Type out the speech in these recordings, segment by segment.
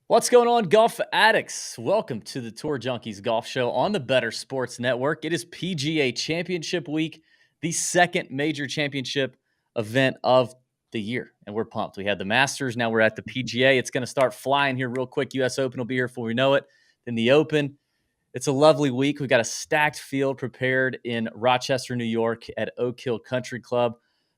What's going on, golf addicts? Welcome to the Tour Junkies Golf Show on the Better Sports Network. It is PGA Championship week, the second major championship event of the year, and we're pumped. We had the Masters, now we're at the PGA. It's going to start flying here real quick. U.S. Open will be here before we know it. Then the Open. It's a lovely week. We've got a stacked field prepared in Rochester, New York at Oak Hill Country Club.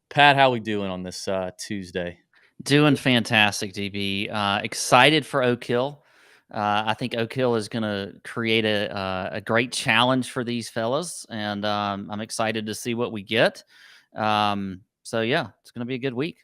Pat, how we doing on this Tuesday? Doing fantastic, DB. Excited for Oak Hill. I think Oak Hill is going to create a great challenge for these fellas, and I'm excited to see what we get. So, yeah, it's going to be a good week.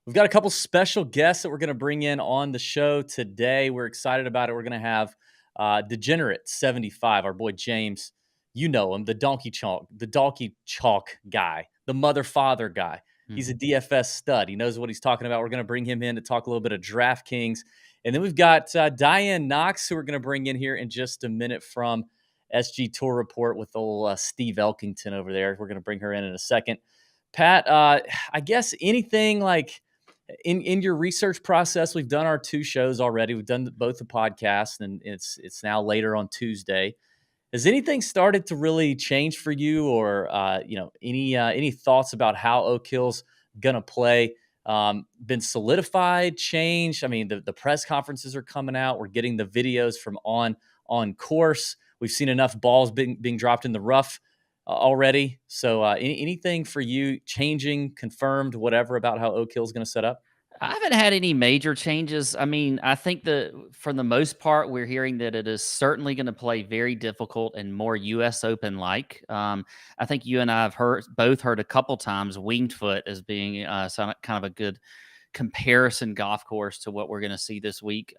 We've got a couple special guests that we're going to bring in on the show today. We're excited about it. We're going to have Degenerate75, our boy James. You know him, the donkey chalk guy, the mother father guy. He's a DFS stud. He knows what he's talking about. We're going to bring him in to talk a little bit of DraftKings. And then we've got Diane Knox, who we're going to bring in here in just a minute from SG Tour Report with old Steve Elkington over there. We're going to bring her in a second. Pat, I guess anything like in your research process, we've done our two shows already. We've done both the podcasts, and it's now later on Tuesday. Has anything started to really change for you, or any thoughts about how Oak Hill's gonna play? Been solidified, changed? I mean, the press conferences are coming out. We're getting the videos from on course. We've seen enough balls being dropped in the rough already. So anything for you changing, confirmed, whatever about how Oak Hill's going to set up? I haven't had any major changes. I mean, I think that for the most part, we're hearing that it is certainly going to play very difficult and more U.S. Open like. I think you and I have both heard a couple times Winged Foot as being kind of a good comparison golf course to what we're going to see this week.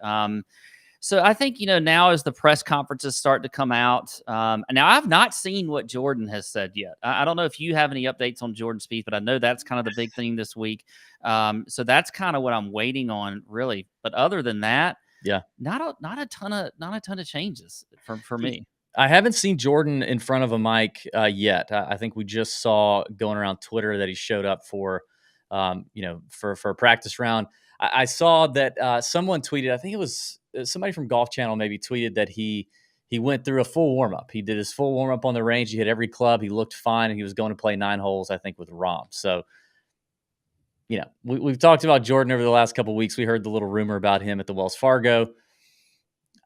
So I think, now as the press conferences start to come out, and now I've not seen what Jordan has said yet. I don't know if you have any updates on Jordan Spieth, but I know that's kind of the big thing this week. So that's kind of what I'm waiting on, really. But other than that, yeah, not a ton of changes for me. I haven't seen Jordan in front of a mic yet. I think we just saw going around Twitter that he showed up for a practice round. I saw that someone tweeted, I think it was somebody from Golf Channel maybe tweeted that he went through a full warm-up. He did his full warm-up on the range. He hit every club. He looked fine, and he was going to play 9 holes, I think, with Rahm. So, we've talked about Jordan over the last couple of weeks. We heard the little rumor about him at the Wells Fargo.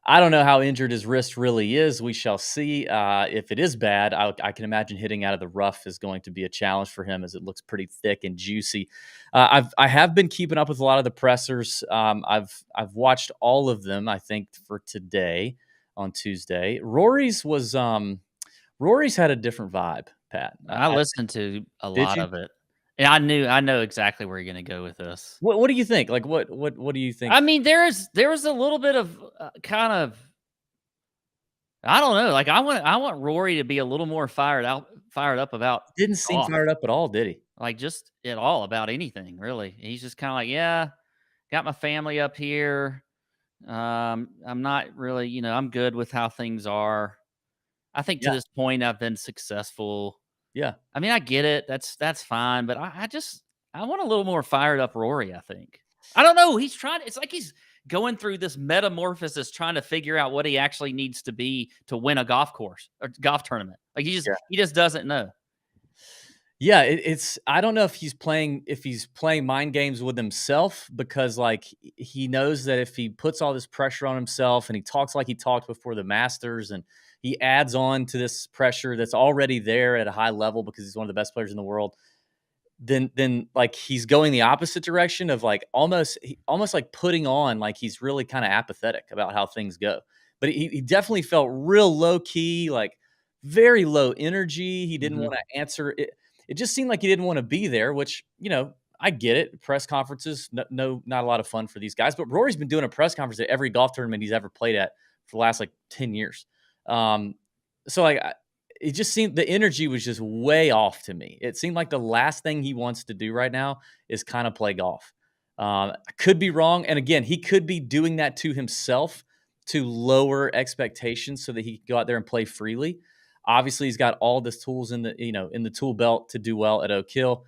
I don't know how injured his wrist really is. We shall see. If it is bad, I can imagine hitting out of the rough is going to be a challenge for him, as it looks pretty thick and juicy. I have been keeping up with a lot of the pressers. I've watched all of them, I think, for today on Tuesday. Rory's had a different vibe, Pat. I listened to a lot of it. And I know exactly where you're going to go with this. What do you think? Like, what do you think? I mean, there was a little bit of kind of, I don't know. Like I want Rory to be a little more fired up about. Didn't seem fired up at all, did he? Like just at all about anything, really. He's just kind of like, yeah, got my family up here. I'm not really, I'm good with how things are. I think to this point I've been successful. Yeah. I mean, I get it. That's fine. But I want a little more fired up Rory, I think. I don't know. It's like he's going through this metamorphosis, trying to figure out what he actually needs to be to win a golf course or golf tournament. Like he just doesn't know. Yeah, it's I don't know if he's playing mind games with himself, because like he knows that if he puts all this pressure on himself and he talks like he talked before the Masters, and he adds on to this pressure that's already there at a high level because he's one of the best players in the world, then like he's going the opposite direction of like almost like putting on like he's really kind of apathetic about how things go. But he definitely felt real low key, like very low energy. He didn't want to answer it. It just seemed like he didn't want to be there, which, I get it. Press conferences, not a lot of fun for these guys. But Rory's been doing a press conference at every golf tournament he's ever played at for the last like 10 years. So like it just seemed the energy was just way off to me. It seemed like the last thing he wants to do right now is kind of play golf. I could be wrong. And again, he could be doing that to himself to lower expectations so that he can go out there and play freely. Obviously, he's got all the tools in the tool belt to do well at Oak Hill,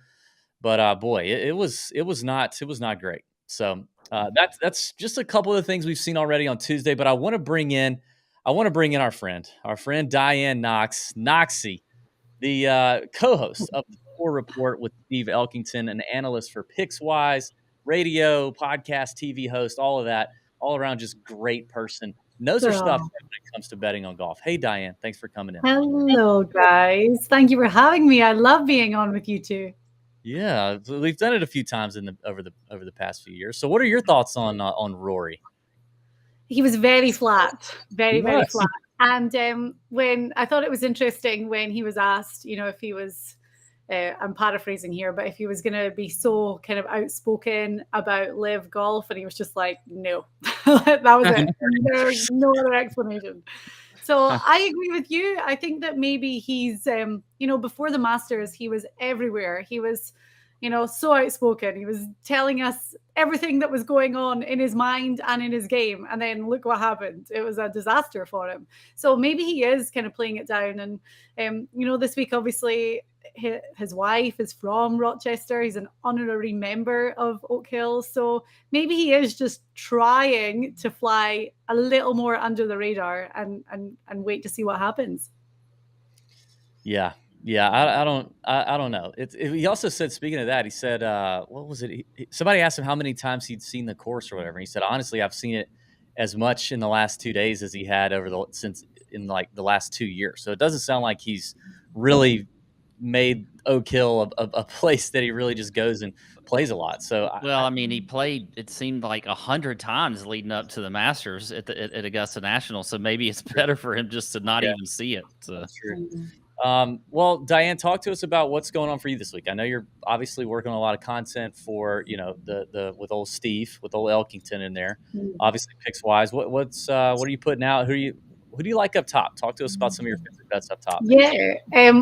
but boy, it was not great. So That's just a couple of the things we've seen already on Tuesday, but I want to bring in our friend Diane Knox, Noxie, the co-host of the Score Report with Steve Elkington, an analyst for PicksWise, radio, podcast, TV host, all of that, all around just great person. Knows her stuff Oh, when it comes to betting on golf. Hey, Diane, thanks for coming in. hello, guys. Thank you for having me. I love being on with you two. Yeah, we've done it a few times over the past few years. So, what are your thoughts on Rory? He was very flat, He very was. flat. And when I thought it was interesting when he was asked, if he was, I'm paraphrasing here, but if he was going to be so kind of outspoken about live golf, and he was just like, no, that was it. There's no other explanation. So I agree with you. I think that maybe he's, before the Masters, he was everywhere. He was, so outspoken. He was telling us everything that was going on in his mind and in his game. And then look what happened. It was a disaster for him. So maybe he is kind of playing it down. And, this week, obviously, his wife is from Rochester. He's an honorary member of Oak Hill. So maybe he is just trying to fly a little more under the radar and wait to see what happens. Yeah. I don't know. He also said, speaking of that, he said, what was it? Somebody asked him how many times he'd seen the course or whatever. And he said, honestly, I've seen it as much in the last 2 days as he had since in like the last 2 years. So it doesn't sound like he's really made Oak Hill a place that he really just goes and plays a lot. So he played, it seemed like 100 times leading up to the Masters at Augusta National. So maybe it's better for him just to not even see it. So. That's true. Well, Diane, talk to us about what's going on for you this week. I know you're obviously working on a lot of content for, the with old Steve, with old Elkington in there, obviously PicksWise. What are you putting out? Who do you like up top? Talk to us about some of your favorite bets up top. Yeah.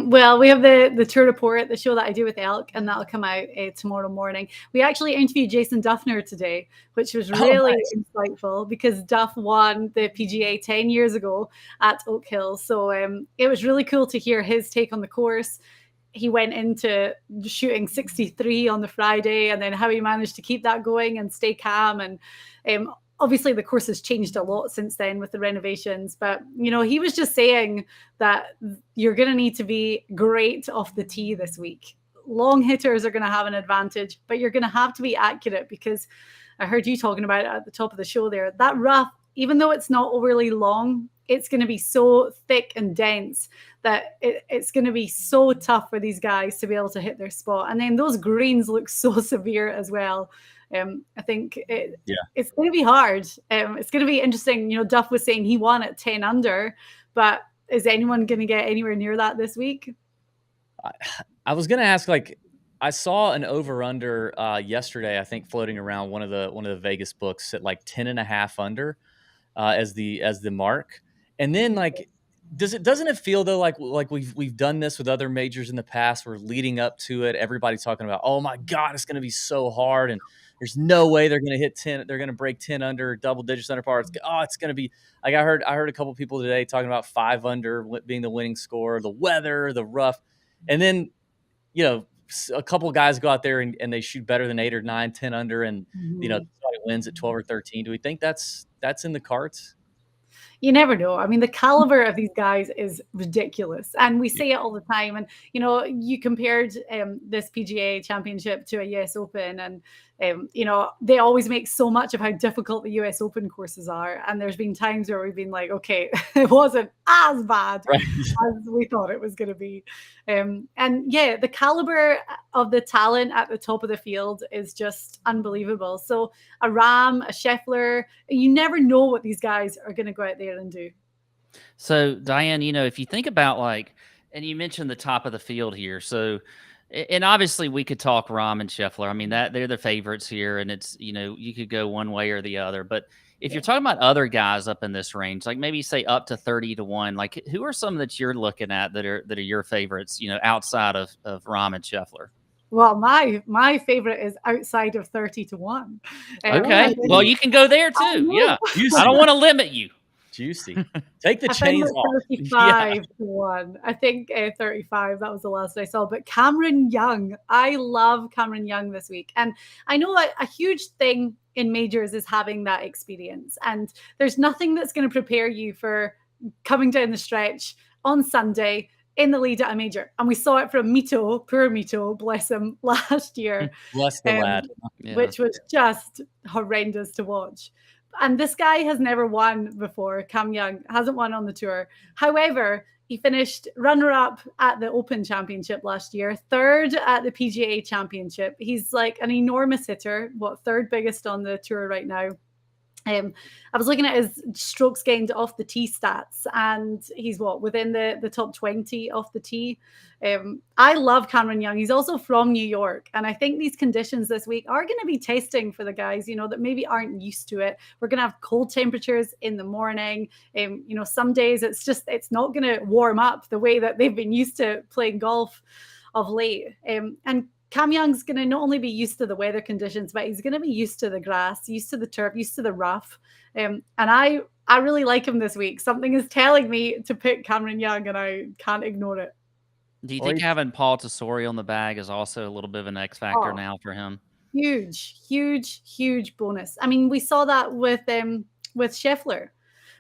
Well, we have the tour report, the show that I do with Elk, and that'll come out tomorrow morning. We actually interviewed Jason Duffner today, which was really insightful because Duff won the PGA 10 years ago at Oak Hill. So it was really cool to hear his take on the course. He went into shooting 63 on the Friday, and then how he managed to keep that going and stay calm. And obviously the course has changed a lot since then with the renovations, but he was just saying that you're going to need to be great off the tee this week. Long hitters are going to have an advantage, but you're going to have to be accurate because I heard you talking about it at the top of the show there. That rough, even though it's not overly long, it's going to be so thick and dense that it's going to be so tough for these guys to be able to hit their spot. And then those greens look so severe as well. I think it's going to be hard. It's going to be interesting. Duff was saying he won at 10 under, but is anyone going to get anywhere near that this week? I was going to ask, I saw an over/under yesterday, I think, floating around one of the Vegas books at like 10.5 under as the mark. And then doesn't it feel though like we've done this with other majors in the past? We're leading up to it. Everybody's talking about, oh my God, it's going to be so hard, and there's no way they're going to hit 10. They're going to break 10 under, double digits under par. It's going to be like I heard a couple people today talking about 5 under being the winning score, the weather, the rough, and then a couple of guys go out there and they shoot better than 8 or 9, 10 under, and somebody wins at 12 or 13. Do we think that's in the cards? You never know. I mean, the caliber of these guys is ridiculous. And we say it all the time. And, you compared this PGA Championship to a US Open. And, they always make so much of how difficult the US Open courses are. And there's been times where we've been like, okay, it wasn't as bad as we thought it was going to be. The caliber of the talent at the top of the field is just unbelievable. So a Rahm, a Scheffler, you never know what these guys are going to go out there and do. So Diane, if you think about and you mentioned the top of the field here. So, and obviously we could talk Rahm and Scheffler. I mean, that they're the favorites here, and it's, you could go one way or the other. But if you're talking about other guys up in this range, like maybe say up to 30-1, like who are some that you're looking at that are your favorites, outside of Rahm and Scheffler? Well, my favorite is outside of 30-1. Okay. Well, you can go there too. Yeah. I don't want to limit you. Juicy. Take the I think chains it's off. 35 to 1. I think 35, that was the last I saw. But Cameron Young, I love Cameron Young this week. And I know a huge thing in majors is having that experience. And there's nothing that's going to prepare you for coming down the stretch on Sunday in the lead at a major. And we saw it from Mito, poor Mito, bless him, last year. Bless the lad. Which was just horrendous to watch. And this guy has never won before. Cam Young hasn't won on the tour. However, he finished runner-up at the Open Championship last year, third at the PGA Championship. He's like an enormous hitter, third biggest on the tour right now. I was looking at his strokes gained off the tee stats, and he's within the top 20 off the tee. I love Cameron Young. He's also from New York, and I think these conditions this week are going to be testing for the guys, that maybe aren't used to it. We're going to have cold temperatures in the morning. Some days it's not going to warm up the way that they've been used to playing golf of late. And Cam Young's going to not only be used to the weather conditions, but he's going to be used to the grass, used to the turf, used to the rough. And I really like him this week. Something is telling me to pick Cameron Young, and I can't ignore it. Do you think having Paul Tesori on the bag is also a little bit of an X factor now for him? Huge, huge, huge bonus. I mean, we saw that with Scheffler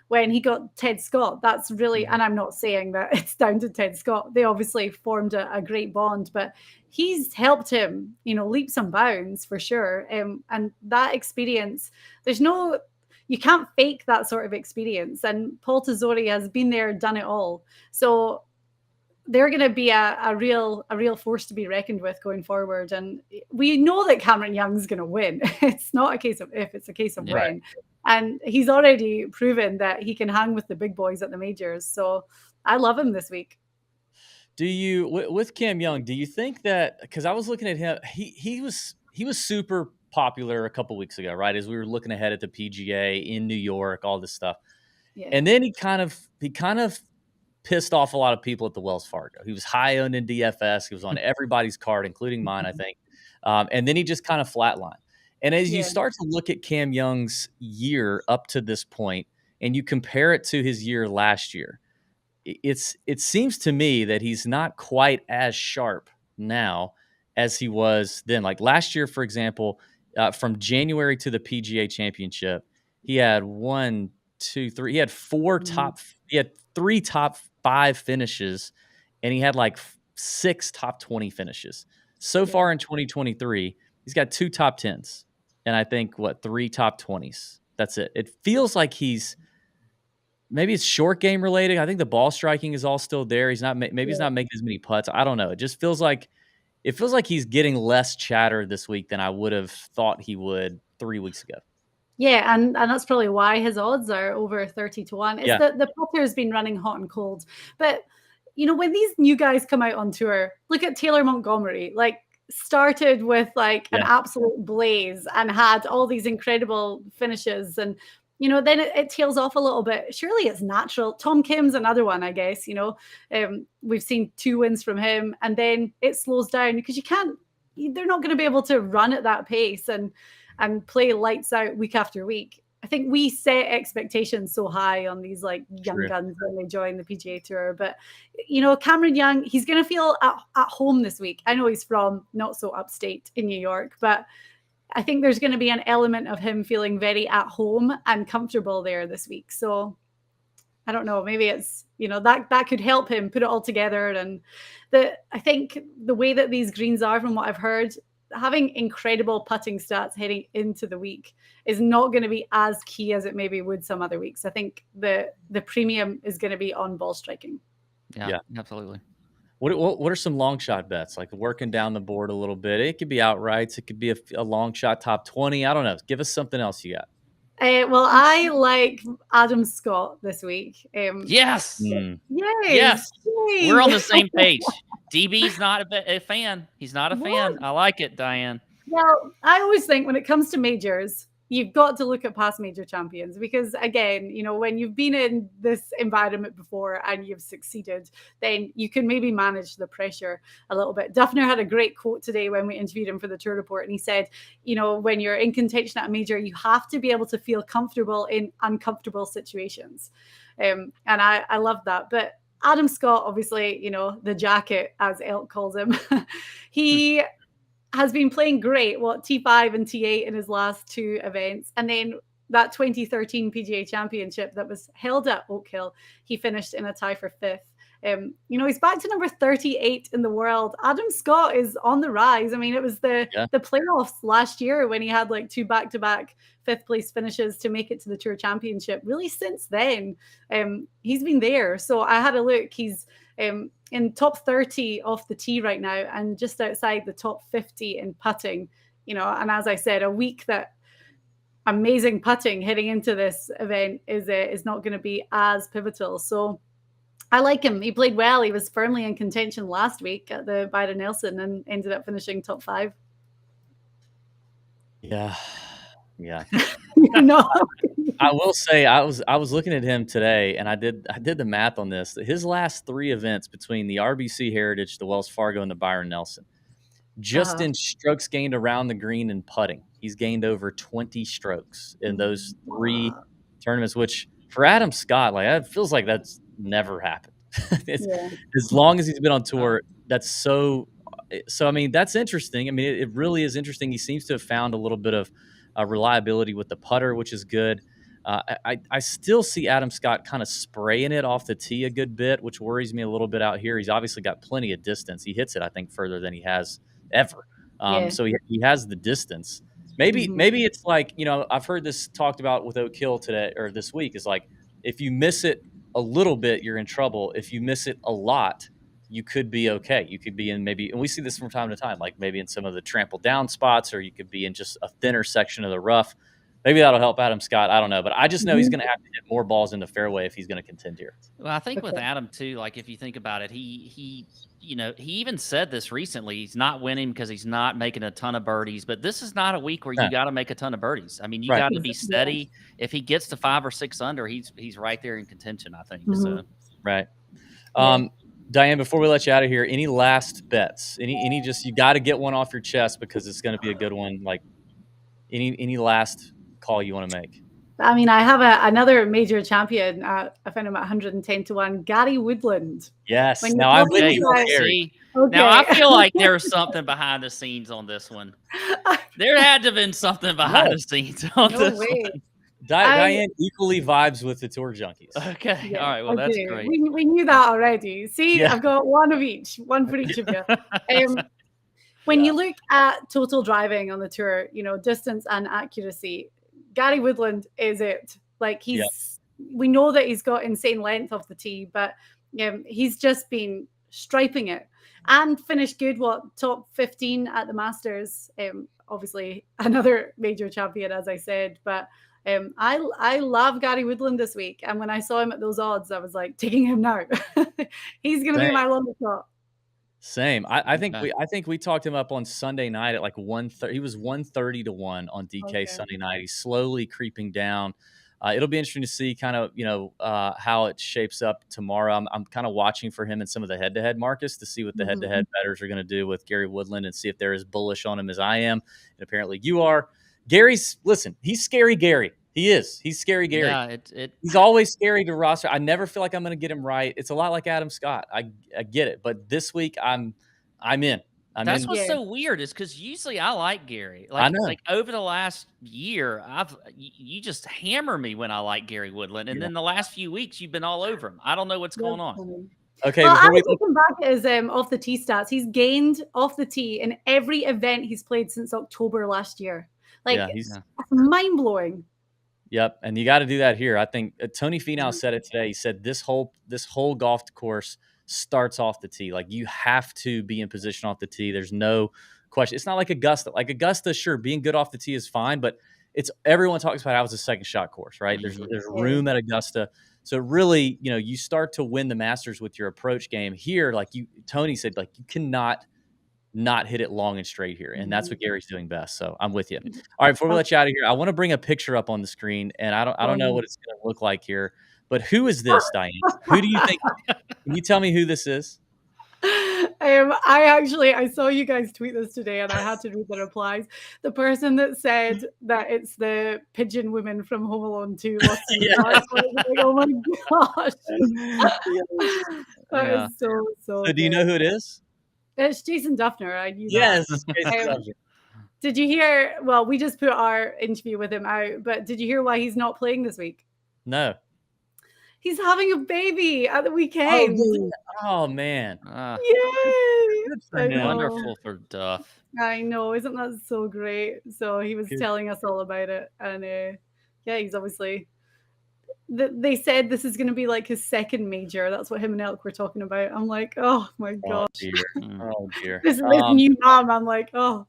when he got Ted Scott. That's really, and I'm not saying that it's down to Ted Scott. They obviously formed a great bond, but he's helped him, leaps and bounds for sure. And that experience, you can't fake that sort of experience. And Paul Tesori has been there, done it all. So they're going to be a real force to be reckoned with going forward. And we know that Cameron Young's going to win. It's not a case of if, it's a case of when. And he's already proven that he can hang with the big boys at the majors. So I love him this week. Do you, with Cam Young, do you think that, because I was looking at him, he was super popular a couple weeks ago, right? As we were looking ahead at the PGA in New York, all this stuff. Yeah. And then he kind of pissed off a lot of people at the Wells Fargo. He was high owned in DFS. He was on everybody's card, including mine, I think. And then he just kind of flatlined. And as you start to look at Cam Young's year up to this point, and you compare it to his year last year, it seems to me that he's not quite as sharp now as he was then. Like last year, for example, from January to the PGA Championship, he had he had three top 5 finishes, and he had like 6 top 20 finishes. So far in 2023, he's got 2 top 10s, and I think 3 top 20s. That's it. It feels like maybe it's short game related. I think the ball striking is all still there. He's not he's not making as many putts. I don't know. It just feels like he's getting less chatter this week than I would have thought he would 3 weeks ago. Yeah, and that's probably why his odds are over 30 to 1. It's that the putter has been running hot and cold. But, when these new guys come out on tour, look at Taylor Montgomery, started with an absolute blaze and had all these incredible finishes. And, then it tails off a little bit. Surely it's natural. Tom Kim's another one, I guess, we've seen 2 wins from him, and then it slows down because they're not going to be able to run at that pace and play lights out week after week. I think we set expectations so high on these young guns when they join the PGA Tour. But, Cameron Young, he's going to feel at home this week. I know he's from not so upstate in New York, but I think there's going to be an element of him feeling very at home and comfortable there this week. So I don't know, maybe it's, that could help him put it all together. And I think the way that these greens are, from what I've heard, having incredible putting stats heading into the week is not going to be as key as it maybe would some other weeks. I think the premium is going to be on ball striking. Yeah, absolutely. What are some long shot bets, like working down the board a little bit? It could be outrights. It could be a long shot top 20. I don't know. Give us something else you got. Well, I like Adam Scott this week. Yes. Yay. Yes. Yay. We're on the same page. DB's not a fan. He's not a fan. I like it, Diane. Well, I always think when it comes to majors, you've got to look at past major champions because, again, when you've been in this environment before and you've succeeded, then you can maybe manage the pressure a little bit. Duffner had a great quote today when we interviewed him for the Tour Report, and he said, when you're in contention at a major, you have to be able to feel comfortable in uncomfortable situations. And I love that. But Adam Scott, obviously, the jacket, as Elk calls him, he has been playing great, T5 and T8 in his last 2 events. And then that 2013 PGA Championship that was held at Oak Hill, he finished in a tie for 5th. He's back to number 38 in the world. Adam Scott is on the rise. I mean, it was the playoffs last year when he had like 2 back-to-back 5th place finishes to make it to the Tour Championship. Really, since then, he's been there. So I had a look. He's in top 30 off the tee right now and just outside the top 50 in putting. And as I said, a week that amazing putting heading into this event is not going to be as pivotal. So I like him. He played well. He was firmly in contention last week at the Byron Nelson and ended up finishing top 5. Yeah. No. I will say I was looking at him today, and I did the math on this. His last 3 events between the RBC Heritage, the Wells Fargo, and the Byron Nelson, just in strokes gained around the green and putting, he's gained over 20 strokes in those 3 tournaments. Which for Adam Scott, like, it feels like that's never happened. As long as he's been on tour, that's so. I mean, that's interesting. I mean, it really is interesting. He seems to have found a little bit of reliability with the putter, which is good. I still see Adam Scott kind of spraying it off the tee a good bit, which worries me a little bit out here. He's obviously got plenty of distance. He hits it, I think, further than he has ever. So he has the distance. Maybe it's like, I've heard this talked about with Oak Hill today or this week, is like, if you miss it a little bit, you're in trouble. If you miss it a lot, you could be okay. You could be in maybe, and we see this from time to time, like maybe in some of the trampled down spots, or you could be in just a thinner section of the rough. Maybe that'll help Adam Scott. I don't know, but I just know he's going to have to hit more balls in the fairway if he's going to contend here. Well, I think with Adam too, like if you think about it, he even said this recently. He's not winning because he's not making a ton of birdies, but this is not a week where you got to make a ton of birdies. I mean, you got to be steady. If he gets to 5 or 6 under, he's right there in contention, I think. So, right. Diane, before we let you out of here, any last bets? Any just, you got to get one off your chest because it's going to be a good one. Like any last call you want to make? I mean, I have another major champion. I found him at 110 to 1, Gary Woodland. Yes. Now I'm with you, Gary. Okay. Now I feel like there's something behind the scenes on this one. There had to have been something behind the scenes on this one. Diane equally vibes with the Tour Junkies. Okay. Yeah, all right. Well, that's great. We knew that already. See, I've got one for each of you. When you look at total driving on the tour, distance and accuracy, Gary Woodland is it. Like we know that he's got insane length off the tee, but he's just been striping it and finished good. Top 15 at the Masters. Obviously another major champion, as I said, but I love Gary Woodland this week. And when I saw him at those odds, I was like, taking him now. He's going to be my long shot. Same. I think we talked him up on Sunday night at like 130. He was 130 to 1 on DK Sunday night. He's slowly creeping down. It'll be interesting to see kind of, how it shapes up tomorrow. I'm kind of watching for him in some of the head-to-head markets to see what the head-to-head bettors are going to do with Gary Woodland and see if they're as bullish on him as I am. And apparently you are. He's scary Gary. He is. He's scary Gary. Yeah, he's always scary to roster. I never feel like I'm going to get him right. It's a lot like Adam Scott. I get it, but this week I'm in. That's what's so weird is because usually I like Gary. Like over the last year, you just hammer me when I like Gary Woodland, and then the last few weeks you've been all over him. I don't know what's going on. Okay, well, I was looking back at his off the tee stats. He's gained off the tee in every event he's played since October last year. He's mind blowing. Yep, and you got to do that here. I think Tony Finau said it today. He said this whole golf course starts off the tee. Like you have to be in position off the tee. There's no question. It's not like Augusta. Like Augusta, sure, being good off the tee is fine, but everyone talks about how it's a second shot course, right? There's room at Augusta. So really, you start to win the Masters with your approach game. Here, like Tony said, like you cannot not hit it long and straight here. And that's what Gary's doing best. So I'm with you. All right, before we let you out of here, I want to bring a picture up on the screen, and I don't know what it's going to look like here, but who is this, Diane? Who do you think? Can you tell me who this is? I saw you guys tweet this today, and I had to read the replies. The person that said that it's the pigeon woman from Home Alone 2 lost in the dark. I was like, oh my gosh. That is so So do you know who it is? It's Jason Duffner. I knew yes, that. It's Jason Duffner. Did you hear? Well, we just put our interview with him out, but did you hear why he's not playing this week? No. He's having a baby at the weekend. Oh man. Yay! Wonderful for Duff. I know. Isn't that so great? So he was telling us all about it. And yeah, he's obviously... They said this is going to be like his second major. That's what him and Elk were talking about. I'm like, oh my gosh. Oh dear. This new mom. I'm like, oh.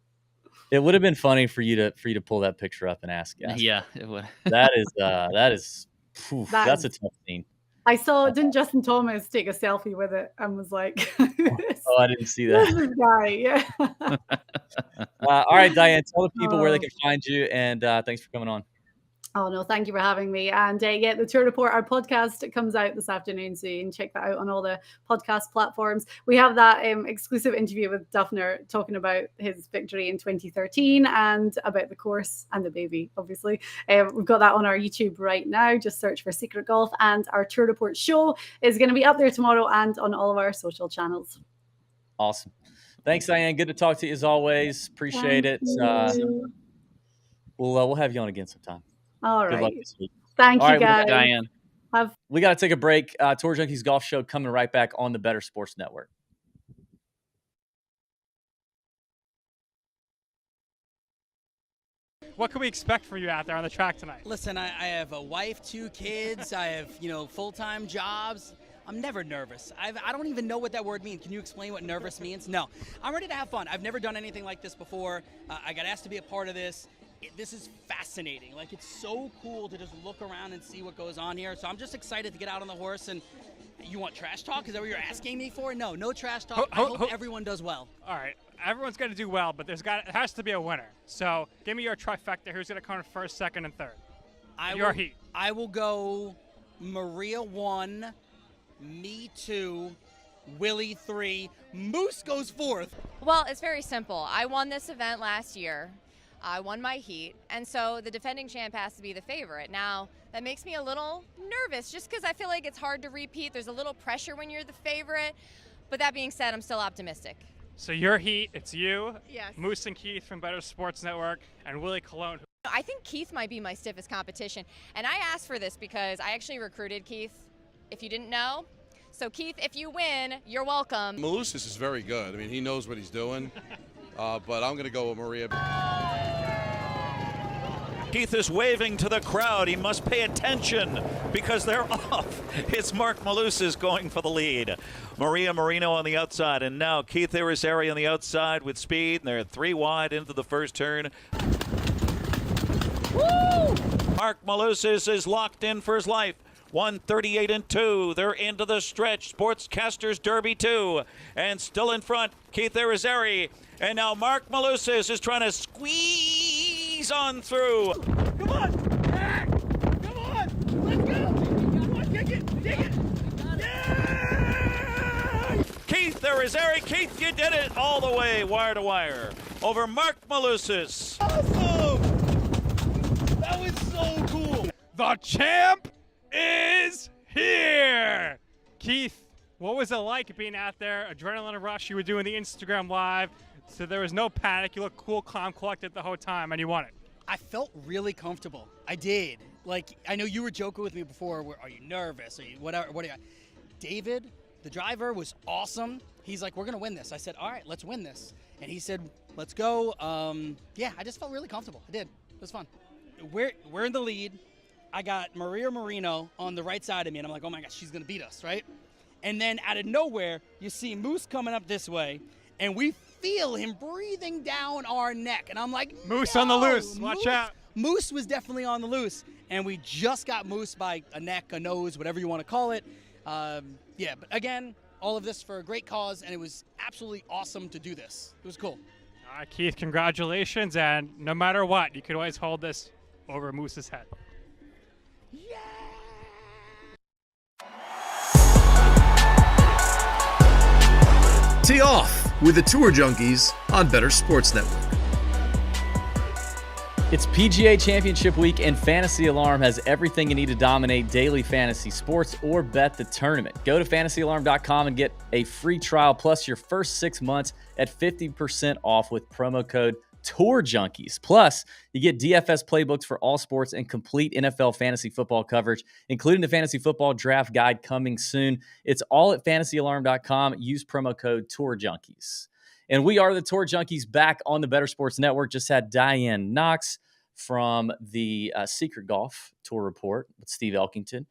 It would have been funny for you to pull that picture up and ask. Yeah, it would. That's a tough scene. I saw, didn't Justin Thomas take a selfie with it and was like, oh, I didn't see that. This guy, yeah. All right, Diane, tell the people where they can find you, and thanks for coming on. Oh, no, thank you for having me. And yeah, the Tour Report, our podcast, it comes out this afternoon, so you can check that out on all the podcast platforms. We have that exclusive interview with Duffner talking about his victory in 2013 and about the course and the baby, obviously. We've got that on our YouTube right now. Just search for Secret Golf. And our Tour Report show is going to be up there tomorrow and on all of our social channels. Awesome. Thanks, Diane. Good to talk to you as always. Appreciate it. We'll have you on again sometime. All right. Good luck this week. Thank you, guys. Diane. We got to take a break. Tour Junkies Golf Show coming right back on the Better Sports Network. What can we expect from you out there on the track tonight? Listen, I have a wife, 2 kids. I have, full-time jobs. I'm never nervous. I don't even know what that word means. Can you explain what nervous means? No. I'm ready to have fun. I've never done anything like this before. I got asked to be a part of this. This is fascinating. Like, it's so cool to just look around and see what goes on here. So I'm just excited to get out on the horse. And you want trash talk? Is that what you're asking me for? No trash talk. I hope everyone does well. All right. Everyone's going to do well, but it has to be a winner. So give me your trifecta. Who's going to come in first, second, and third? Your heat. I will go Maria 1, me 2, Willie 3, Moose goes 4th. Well, it's very simple. I won this event last year. I won my heat, and so the defending champ has to be the favorite. Now, that makes me a little nervous just because I feel like it's hard to repeat. There's a little pressure when you're the favorite, but that being said, I'm still optimistic. So your heat, it's you, yes. Moose and Keith from Better Sports Network, and Willie Colon. I think Keith might be my stiffest competition, and I asked for this because I actually recruited Keith, if you didn't know. So Keith, if you win, you're welcome. Moose, this is very good. I mean, he knows what he's doing. But I'm going to go with Maria. Keith is waving to the crowd. He must pay attention because they're off. It's Mark Malusis going for the lead. Maria Marino on the outside. And now Keith Irizarry on the outside with speed. And they're 3 wide into the first turn. Woo! Mark Malusis is locked in for his life. 138 and 2. They're into the stretch. Sportscasters Derby 2. And still in front, Keith Irizarry. And now Mark Malusis is trying to squeeze on through. Come on! Back! Come on! Let's go! Come on, dig it! Yeah! Keith Irizarry. Keith, you did it all the way, wire to wire, over Mark Malusis. Awesome! That was so cool! The champ is here! Keith, what was it like being out there? Adrenaline rush. You were doing the Instagram Live. So there was no panic. You looked cool, calm, collected the whole time, and you won it. I felt really comfortable. I did. Like, I know you were joking with me before. Are you nervous? Are you whatever? What are you? David, the driver, was awesome. He's like, we're going to win this. I said, all right, let's win this. And he said, let's go. Yeah, I just felt really comfortable. I did. It was fun. We're in the lead. I got Maria Marino on the right side of me, and I'm like, oh, my gosh, she's going to beat us, right? And then out of nowhere, you see Moose coming up this way, and we feel him breathing down our neck. And I'm like, Moose on the loose. Watch out. Moose was definitely on the loose. And we just got Moose by a neck, a nose, whatever you want to call it. Yeah, but again, all of this for a great cause, and it was absolutely awesome to do this. It was cool. All right, Keith, congratulations, and no matter what, you can always hold this over Moose's head. Tee off with the Tour Junkies on Better Sports Network. It's PGA Championship week, and Fantasy Alarm has everything you need to dominate daily fantasy sports or bet the tournament. Go to fantasyalarm.com and get a free trial plus your first 6 months at 50% off with promo code Tour Junkies. Plus, you get DFS playbooks for all sports and complete NFL fantasy football coverage, including the fantasy football draft guide coming soon. It's all at fantasyalarm.com. Use promo code Tour Junkies. And we are the Tour Junkies back on the Better Sports Network. Just had Diane Knox from the Secret Golf Tour Report with Steve Elkington,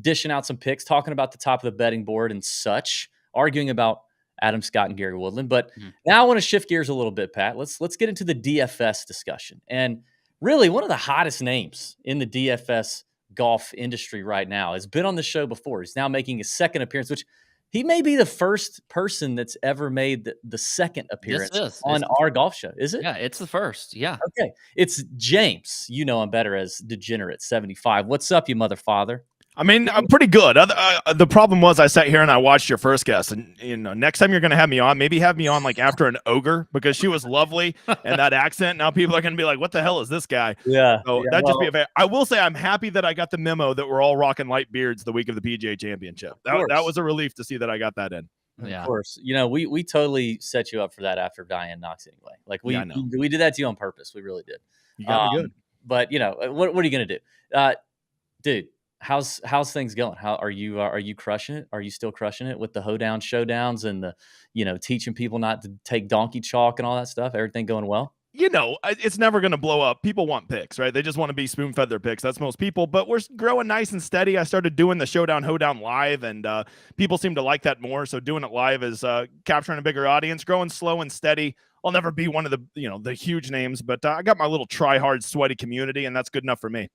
dishing out some picks, talking about the top of the betting board and such, arguing about Adam Scott and Gary Woodland. But now I want to shift gears a little bit, Pat. Let's get into the DFS discussion. And really, one of the hottest names in the DFS golf industry right now has been on the show before. He's now making his second appearance, which he may be the first person that's ever made the second appearance on our golf show. Is it? Yeah, it's the first. Yeah. Okay. It's James. You know him better as Degenerate75. What's up, you mother father? I mean, I'm pretty good. The problem was I sat here and I watched your first guest, and next time you're going to have me on, maybe have me on like after an ogre, because she was lovely and that accent. Now people are going to be like, "What the hell is this guy?" Yeah. So just be a. I will say I'm happy that I got the memo that we're all rocking light beards the week of the PGA Championship. That was a relief to see that I got that in. Yeah. Of course. We totally set you up for that after Diane Knox anyway. Like we did that to you on purpose. We really did. You got me good. But what are you going to do, dude? How's things going? How are you crushing it? Are you still crushing it with the hoedown showdowns and the teaching people not to take donkey chalk and all that stuff? Everything going well? It's never going to blow up. People want picks, right? They just want to be spoon-fed their picks. That's most people, but we're growing nice and steady. I started doing the Showdown Hoedown live, and people seem to like that more. So doing it live is capturing a bigger audience, growing slow and steady. I'll never be one of the huge names, but I got my little try-hard, sweaty community, and that's good enough for me.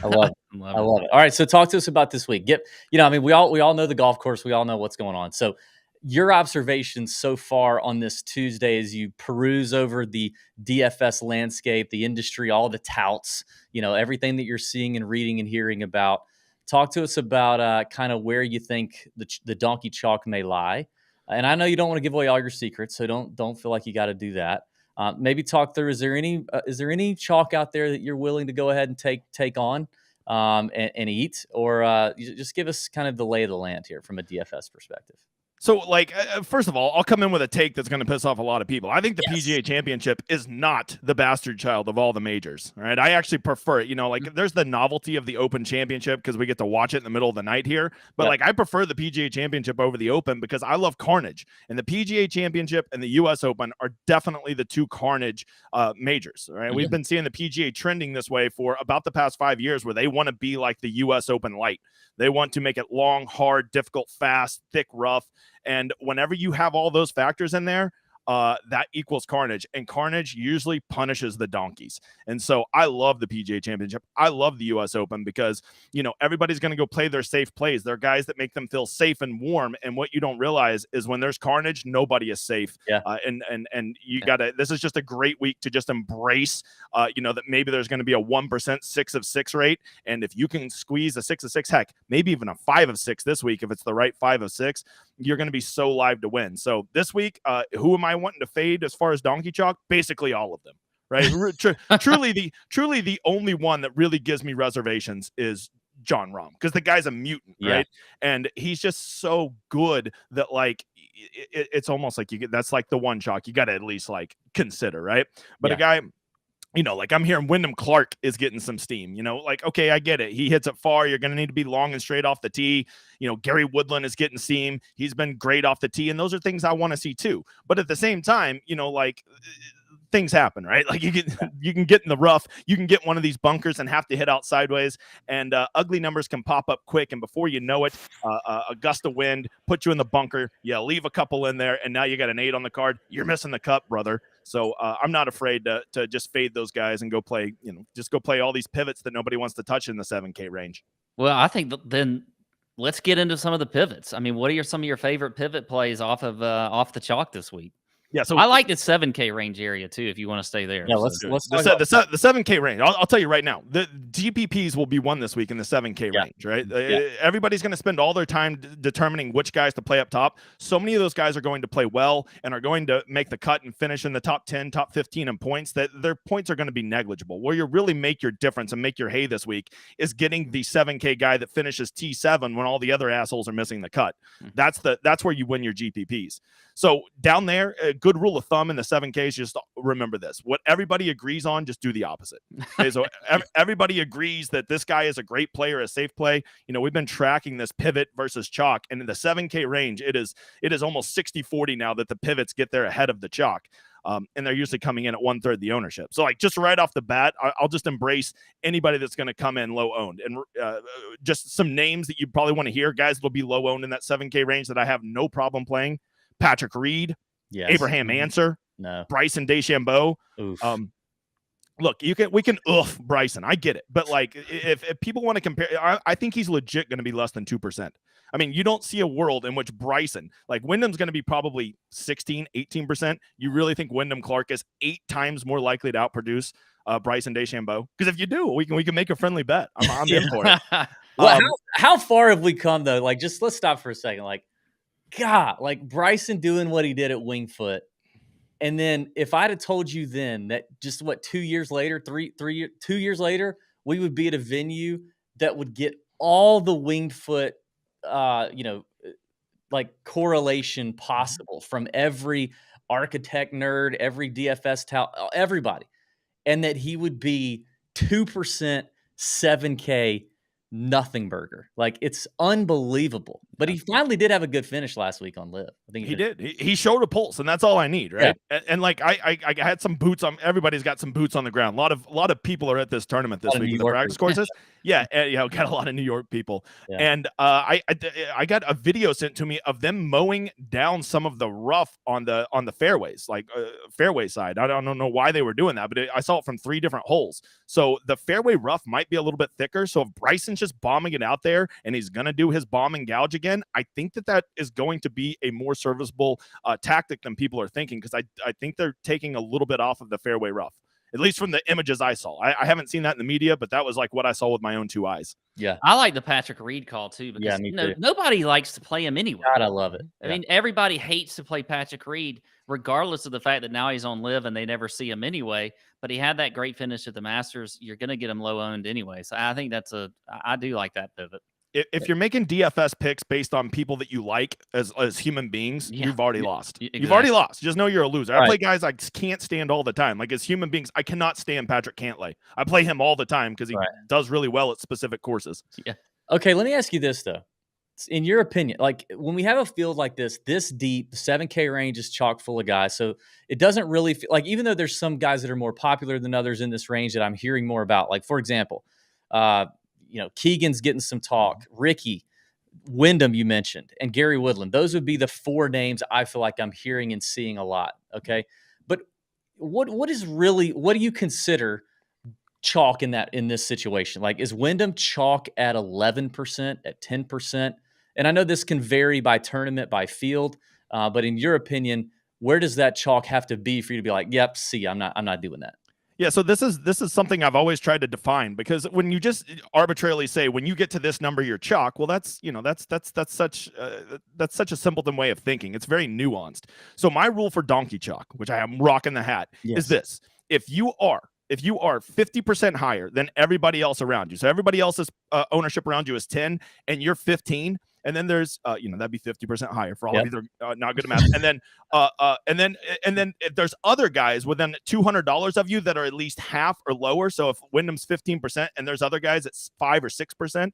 I love it. I love it. All right, so talk to us about this week. We all know the golf course. We all know what's going on. So your observations so far on this Tuesday as you peruse over the DFS landscape, the industry, all the touts, everything that you're seeing and reading and hearing about. Talk to us about kind of where you think the donkey chalk may lie. And I know you don't want to give away all your secrets, so don't feel like you got to do that. Maybe talk through, is there any chalk out there that you're willing to go ahead and take on and eat, or just give us kind of the lay of the land here from a DFS perspective? So, first of all, I'll come in with a take that's going to piss off a lot of people. I think the PGA Championship is not the bastard child of all the majors, right? I actually prefer it. There's the novelty of the Open Championship because we get to watch it in the middle of the night here. But, I prefer the PGA Championship over the Open because I love carnage. And the PGA Championship and the U.S. Open are definitely the two carnage majors, right? Mm-hmm. We've been seeing the PGA trending this way for about the past 5 years where they want to be like the U.S. Open light. They want to make it long, hard, difficult, fast, thick, rough. And whenever you have all those factors in there, that equals carnage, and carnage usually punishes the donkeys. And so I love the PGA Championship. I love the U.S. Open because, everybody's going to go play their safe plays. They're guys that make them feel safe and warm. And what you don't realize is when there's carnage, nobody is safe. Yeah. And you got to, this is just a great week to just embrace, that maybe there's going to be a 1% 6 of 6 rate. And if you can squeeze a 6 of 6, heck, maybe even a 5 of 6 this week, if it's the right 5 of 6, you're going to be so live to win. So this week, who am I wanting to fade as far as donkey chalk? Basically all of them, right? truly the only one that really gives me reservations is Jon Rahm, because the guy's a mutant, right? And he's just so good that it's almost like that's like the one chalk you got to at least consider, right? But a guy, I'm hearing Wyndham Clark is getting some steam, okay, I get it. He hits it far. You're going to need to be long and straight off the tee. Gary Woodland is getting steam. He's been great off the tee. And those are things I want to see too. But at the same time, things happen, right? You can get in the rough. You can get one of these bunkers and have to hit out sideways, and ugly numbers can pop up quick. And before you know it, a gust of wind put you in the bunker. You leave a couple in there, and now you got an 8 on the card. You're missing the cut, brother. So I'm not afraid to just fade those guys and go play, just go play all these pivots that nobody wants to touch in the 7K range. Well, I think then let's get into some of the pivots. I mean, what are some of your favorite pivot plays off the chalk this week? Yeah, so I like the 7K range area too. If you want to stay there, Yeah, so. let's the 7K range. I'll tell you right now, the GPPs will be won this week in the 7K range, right? Everybody's going to spend all their time determining which guys to play up top. So many of those guys are going to play well and are going to make the cut and finish in the top 10, top 15 in points. That their points are going to be negligible. Where you really make your difference and make your hay this week is getting the 7K guy that finishes T7 when all the other assholes are missing the cut. That's where you win your GPPs. So down there, a good rule of thumb in the 7Ks, just remember this. What everybody agrees on, just do the opposite. Okay, so everybody agrees that this guy is a great player, a safe play. You know, we've been tracking this pivot versus chalk, and in the 7K range, it is almost 60-40 now that the pivots get there ahead of the chalk. And they're usually coming in at 1/3 the ownership. So like just right off the bat, I'll just embrace anybody that's going to come in low owned, and just some names that you probably want to hear. Guys that'll be low owned in that 7K range that I have no problem playing. Patrick Reed, Abraham Answer, Bryson DeChambeau. Look, we can Bryson. I get it, but like if people want to compare, I think he's legit going to be less than 2%. I mean, you don't see a world in which Bryson, like Wyndham's going to be probably 16, 18%. You really think Wyndham Clark is 8 times more likely to outproduce Bryson DeChambeau? Because if you do, we can make a friendly bet. I'm in for it. Well, how far have we come though? Like, just let's stop for a second. Like, God, like Bryson doing what he did at Winged Foot. And then if I'd have told you then that just 2 years later, 2 years later, we would be at a venue that would get all the Winged Foot, like correlation possible from every architect nerd, every DFS tout, everybody. And that he would be 2% 7K nothing burger. Like, it's unbelievable. But he finally did have a good finish last week on Live. I think he did. He showed a pulse, and that's all I need, right? Yeah. And like I had some boots on. Everybody's got some boots on the ground. A lot of people are at this tournament this week in the practice courses. Yeah, and, got a lot of New York people. Yeah. And I got a video sent to me of them mowing down some of the rough on the fairways, like fairway side. I don't know why they were doing that, but I saw it from 3 different holes. So the fairway rough might be a little bit thicker. So if Bryson's just bombing it out there and he's going to do his bomb and gouge again, I think that is going to be a more serviceable tactic than people are thinking, because I think they're taking a little bit off of the fairway rough, at least from the images I saw. I haven't seen that in the media, but that was like what I saw with my own 2 eyes. Yeah. I like the Patrick Reed call too, because nobody likes to play him anyway. God, I love it. I mean, everybody hates to play Patrick Reed, regardless of the fact that now he's on Live and they never see him anyway. But he had that great finish at the Masters. You're going to get him low owned anyway. So I think I do like that pivot. If you're making DFS picks based on people that you like as human beings, you've already lost. Exactly. You've already lost. Just know you're a loser. I play guys I can't stand all the time. Like, as human beings, I cannot stand Patrick Cantlay. I play him all the time because he does really well at specific courses. Yeah. Okay, let me ask you this, though. In your opinion, like when we have a field like this deep, the 7K range is chock full of guys. So it doesn't really feel like, even though there's some guys that are more popular than others in this range that I'm hearing more about, like, for example, Keegan's getting some talk, Ricky, Wyndham you mentioned, and Gary Woodland. Those would be the 4 names I feel like I'm hearing and seeing a lot. Okay. But what do you consider chalk in this situation? Like, is Wyndham chalk at 11%, at 10%? And I know this can vary by tournament, by field, but in your opinion, where does that chalk have to be for you to be like, yep, I'm not doing that? Yeah, so this is something I've always tried to define, because when you just arbitrarily say when you get to this number you're chalk, well, that's such a simpleton way of thinking. It's very nuanced. So my rule for donkey chalk, which I am rocking the hat, is this: if you are 50% higher than everybody else around you, so everybody else's ownership around you is 10 and you're 15, and then there's that'd be 50% higher for all of you that are not good at math. And then if there's other guys within $200 of you that are at least half or lower. So if Wyndham's 15% and there's other guys at 5 or 6%,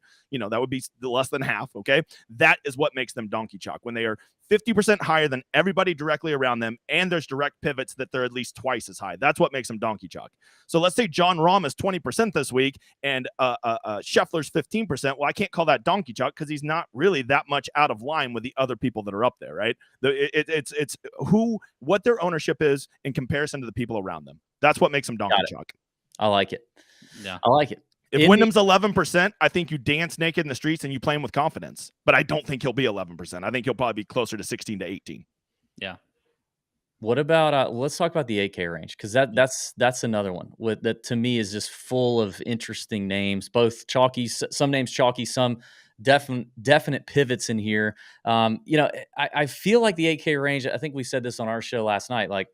that would be less than half. Okay, that is what makes them donkey chalk, when they are 50% higher than everybody directly around them, and there's direct pivots that they're at least twice as high. That's what makes them donkey chalk. So let's say John Rahm is 20% this week and Scheffler's 15%. Well, I can't call that donkey chalk because he's not really that much out of line with the other people that are up there, right? It's what their ownership is in comparison to the people around them. That's what makes them donkey chalk. I like it. Yeah, I like it. If Wyndham's 11%, I think you dance naked in the streets and you play him with confidence. But I don't think he'll be 11%. I think he'll probably be closer to 16 to 18. Yeah. What about let's talk about the 8K range, because that's another one that to me is just full of interesting names, both chalky, some names chalky, some definite pivots in here. I feel like the 8K range, I think we said this on our show last night, like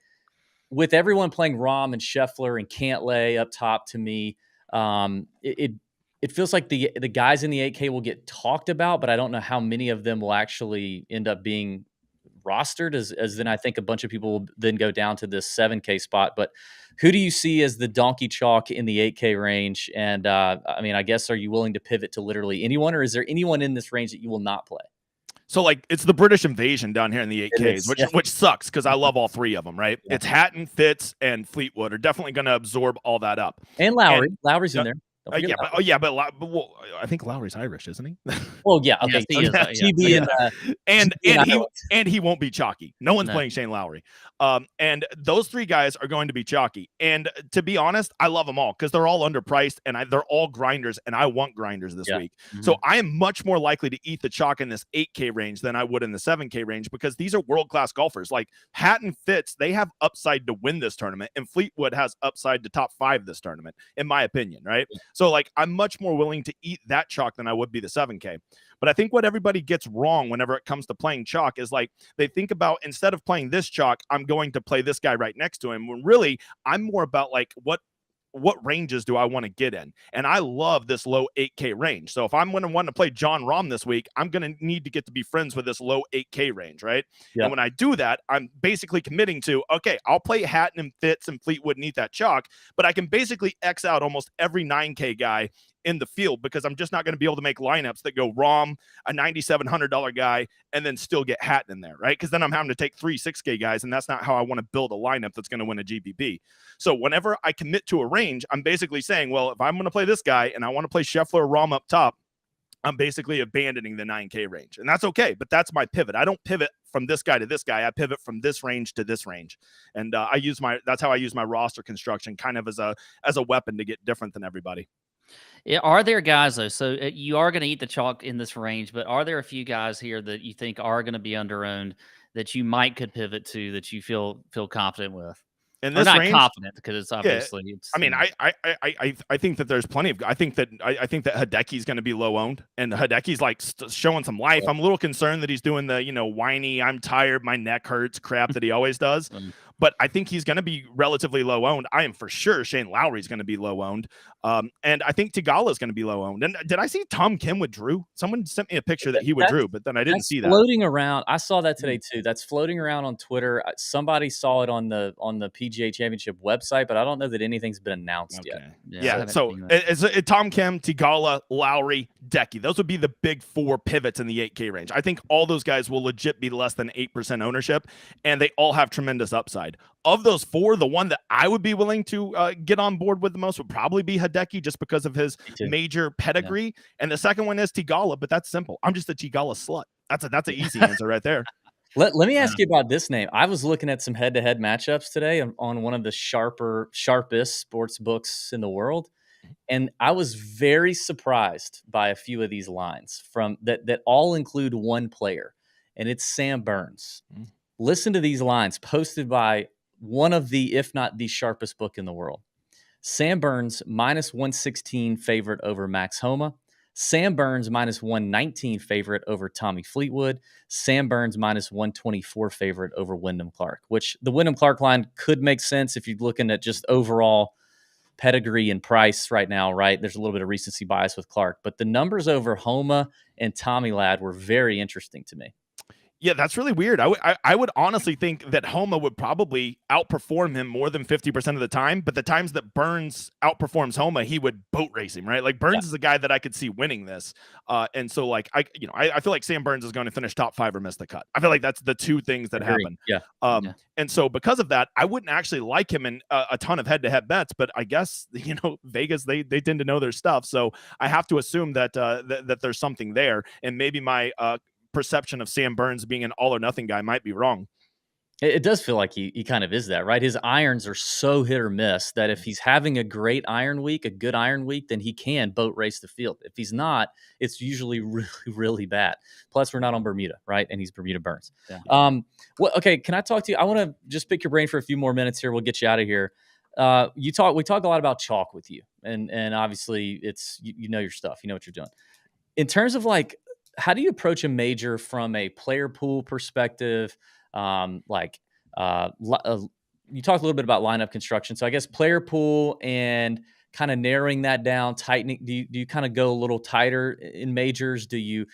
with everyone playing Rahm and Scheffler and Cantlay up top, to me, it feels like the guys in the 8K will get talked about, but I don't know how many of them will actually end up being rostered, as then I think a bunch of people will then go down to this 7K spot. But who do you see as the donkey chalk in the 8K range? And I guess, are you willing to pivot to literally anyone, or is there anyone in this range that you will not play? So, like, it's the British invasion down here in the 8Ks, which sucks because I love all three of them, right? Yeah. It's Hatton, Fitz, and Fleetwood are definitely going to absorb all that up. And Lowry. Lowry's in there. But I think Lowry's Irish, isn't he? Well, yeah, okay. Yes, he is, And he won't be chalky. No one's playing Shane Lowry. And those three guys are going to be chalky. And to be honest, I love them all because they're all underpriced and they're all grinders, and I want grinders this week. Mm-hmm. So I am much more likely to eat the chalk in this 8K range than I would in the 7K range, because these are world-class golfers. Like Hatton, Fitz, they have upside to win this tournament, and Fleetwood has upside to top 5 this tournament, in my opinion, right? Yeah. So, like, I'm much more willing to eat that chalk than I would be the 7K. But I think what everybody gets wrong whenever it comes to playing chalk is, like, they think about, instead of playing this chalk, I'm going to play this guy right next to him, when really I'm more about, like, what ranges do I want to get in? And I love this low 8K range. So if I'm going to want to play John Rahm this week, I'm going to need to get to be friends with this low 8K range, right? Yeah. And when I do that, I'm basically committing to, okay, I'll play Hatton and Fitz and Fleetwood and eat that chalk, but I can basically X out almost every 9K guy in the field, because I'm just not going to be able to make lineups that go Rahm, a $9,700 guy, and then still get Hatton in there, right? Because then I'm having to take 3 6K guys, and that's not how I want to build a lineup that's going to win a GPP. So whenever I commit to a range, I'm basically saying, well, if I'm going to play this guy and I want to play Scheffler or Rahm up top, I'm basically abandoning the 9K range, and that's okay. But that's my pivot. I don't pivot from this guy to this guy. I pivot from this range to this range, and that's how I use my roster construction, kind of as a weapon to get different than everybody. Yeah, are there guys, though? So you are going to eat the chalk in this range, but are there a few guys here that you think are going to be under-owned that you could pivot to, that you feel confident with? In this range, confident, because it's obviously. Yeah, I mean, I think that there's plenty of. I think that Hideki's going to be low owned, and Hideki's like showing some life. I'm a little concerned that he's doing the whiny, I'm tired, my neck hurts crap that he always does. But I think he's going to be relatively low owned. I am for sure Shane Lowry's going to be low owned. And I think Tagala is going to be low owned. And did I see Tom Kim withdrew? Someone sent me a picture that he withdrew, but then I didn't see that. Floating around. I saw that today too. That's floating around on Twitter. Somebody saw it on the PGA Championship website, but I don't know that anything's been announced yet. Yeah. So it's Tom Kim, Tagala, Lowry, Decky. Those would be the big 4 pivots in the 8K range. I think all those guys will legit be less than 8% ownership, and they all have tremendous upside. Of those 4, the one that I would be willing to get on board with the most would probably be Hideki, just because of his major pedigree. Yeah. And the second one is Tagala, but that's simple. I'm just a Tagala slut. That's an easy answer right there. Let me ask you about this name. I was looking at some head-to-head matchups today on one of the sharpest sports books in the world, and I was very surprised by a few of these lines from that all include one player, and it's Sam Burns. Listen to these lines posted by one of the, if not the sharpest book in the world. Sam Burns, -116 favorite over Max Homa. Sam Burns, -119 favorite over Tommy Fleetwood. Sam Burns, -124 favorite over Wyndham Clark, which the Wyndham Clark line could make sense if you're looking at just overall pedigree and price right now, right? There's a little bit of recency bias with Clark, but the numbers over Homa and Tommy Ladd were very interesting to me. Yeah, that's really weird. I would honestly think that Homa would probably outperform him more than 50% of the time, but the times that Burns outperforms Homa, he would boat race him, right? Like Burns is a guy that I could see winning this. And so like I feel like Sam Burns is going to finish top 5 or miss the cut. I feel like that's the 2 things that happen. Yeah. And so because of that, I wouldn't actually like him in a ton of head-to-head bets, but I guess, Vegas, they tend to know their stuff. So I have to assume that that there's something there, and maybe my perception of Sam Burns being an all or nothing guy might be wrong. It does feel like he kind of is that, right? His irons are so hit or miss that if he's having a great iron week, a good iron week, then he can boat race the field. If he's not, it's usually really, really bad. Plus, we're not on Bermuda, right? And he's Bermuda Burns. Yeah. Well, okay, can I talk to you? I want to just pick your brain for a few more minutes here. We'll get you out of here. We talk a lot about chalk with you, and obviously it's you know your stuff. You know what you're doing. In terms of like, how do you approach a major from a player pool perspective? You talked a little bit about lineup construction. So I guess player pool and kind of narrowing that down, tightening. Do you kind of go a little tighter in majors? Do you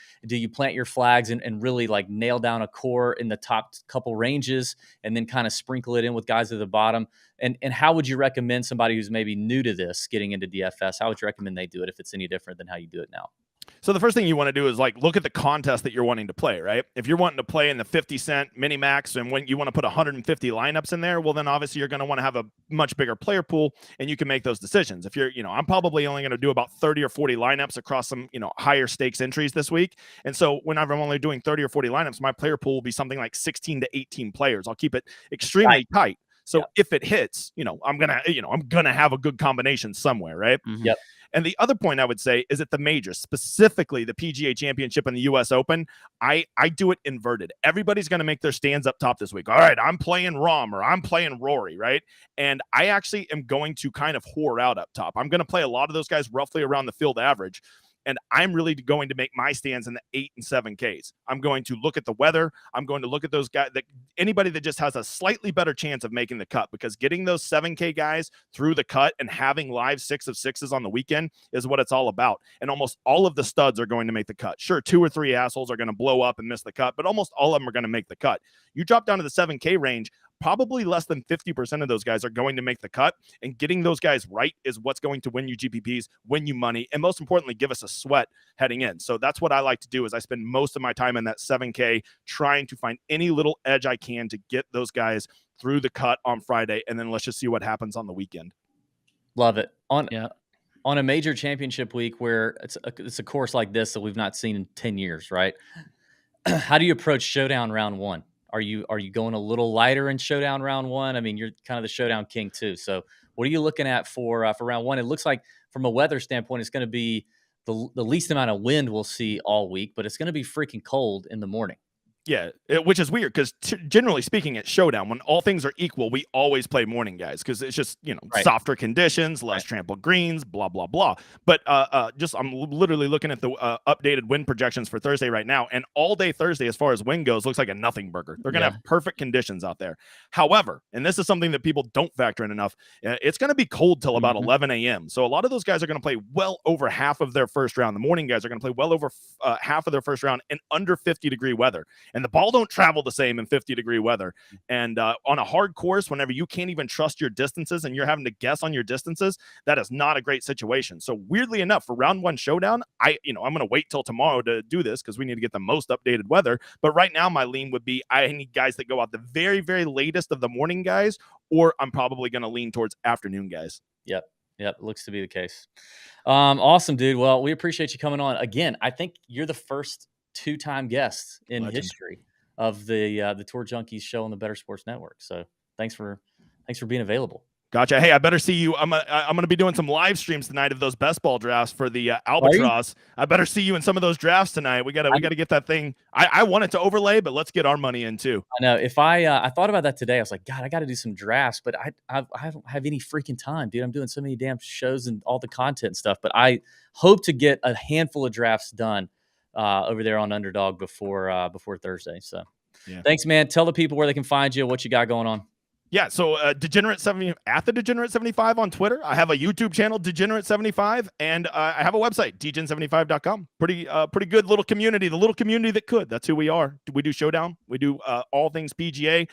plant your flags and really like nail down a core in the top couple ranges and then kind of sprinkle it in with guys at the bottom? And how would you recommend somebody who's maybe new to this getting into DFS? How would you recommend they do it if it's any different than how you do it now? So the first thing you want to do is like look at the contest that you're wanting to play, right? If you're wanting to play in the 50-cent mini max and when you want to put 150 lineups in there, well, then obviously you're going to want to have a much bigger player pool and you can make those decisions. If you're, I'm probably only going to do about 30 or 40 lineups across some, higher stakes entries this week. And so whenever I'm only doing 30 or 40 lineups, my player pool will be something like 16 to 18 players. I'll keep it extremely tight. So if it hits, I'm going to have a good combination somewhere, right? Mm-hmm. Yep. And the other point I would say is at the majors, specifically the PGA Championship and the US Open, I do it inverted. Everybody's going to make their stands up top this week. All right, I'm playing Rahm or I'm playing Rory, right? And I actually am going to kind of whore out up top. I'm going to play a lot of those guys roughly around the field average. And I'm really going to make my stands in the 8 and 7Ks. I'm going to look at the weather. I'm going to look at those guys, anybody that just has a slightly better chance of making the cut, because getting those 7K guys through the cut and having live 6 of 6s on the weekend is what it's all about. And almost all of the studs are going to make the cut. Sure, 2 or 3 assholes are going to blow up and miss the cut, but almost all of them are going to make the cut. You drop down to the 7K range, probably less than 50% of those guys are going to make the cut, and getting those guys right is what's going to win you GPPs, win you money, and most importantly, give us a sweat heading in. So that's what I like to do is I spend most of my time in that 7K trying to find any little edge I can to get those guys through the cut on Friday, and then let's just see what happens on the weekend. Love it. On a major championship week where it's a course like this that we've not seen in 10 years, right? How do you approach showdown round 1? Are you going a little lighter in showdown round 1? I mean, you're kind of the showdown king too. So what are you looking at for round 1? It looks like from a weather standpoint, it's going to be the least amount of wind we'll see all week, but it's going to be freaking cold in the morning. Yeah, which is weird because generally speaking at Showdown, when all things are equal, we always play morning guys because it's just, softer conditions, less trampled greens, blah, blah, blah. But I'm literally looking at the updated wind projections for Thursday right now. And all day Thursday, as far as wind goes, looks like a nothing burger. They're going to have perfect conditions out there. However, and this is something that people don't factor in enough, it's going to be cold till about 11 a.m. So a lot of those guys are going to play well over half of their first round. The morning guys are going to play well over half of their first round in under 50-degree weather. And the ball don't travel the same in 50-degree weather. And on a hard course, whenever you can't even trust your distances and you're having to guess on your distances, that is not a great situation. So weirdly enough, for round 1 showdown, I'm going to wait till tomorrow to do this because we need to get the most updated weather. But right now, my lean would be I need guys that go out the very, very latest of the morning guys, or I'm probably going to lean towards afternoon guys. Yep. Looks to be the case. Awesome, dude. Well, we appreciate you coming on. Again, I think you're the first 2-time guest in history of the Tour Junkies show on the Better Sports Network. So thanks for being available. Gotcha. Hey, I better see you. I'm going to be doing some live streams tonight of those best ball drafts for the Albatross. I better see you in some of those drafts tonight. We got to get that thing. I want it to overlay, but let's get our money in too. I know. If I thought about that today, I was like, God, I got to do some drafts, but I don't have any freaking time, dude. I'm doing so many damn shows and all the content and stuff, but I hope to get a handful of drafts done over there on Underdog before Thursday. So thanks, man. Tell the people where they can find you, what you got going on. Yeah, so Degenerate70 at the Degenerate75 on Twitter. I have a YouTube channel, Degenerate75, and I have a website, degen75.com. Pretty good little community, the little community that could. That's who we are. We do Showdown. We do all things PGA,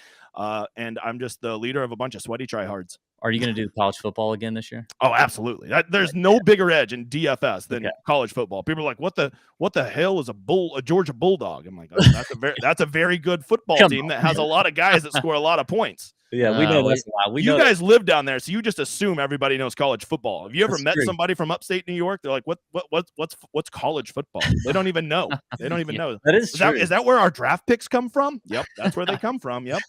and I'm just the leader of a bunch of sweaty tryhards. Are you going to do college football again this year? Oh, absolutely. There's no bigger edge in DFS than college football. People are like, "What the hell is a Georgia Bulldog?" I'm like, oh, that's a very good football team that has a lot of guys that score a lot lot of points. Yeah, we know that's a lot. You guys live down there, so you just assume everybody knows college football. Have you ever met somebody from upstate New York? They're like, what's college football? They don't even know. They don't even know. That is true. Is that where our draft picks come from? Yep, that's where they come from. Yep.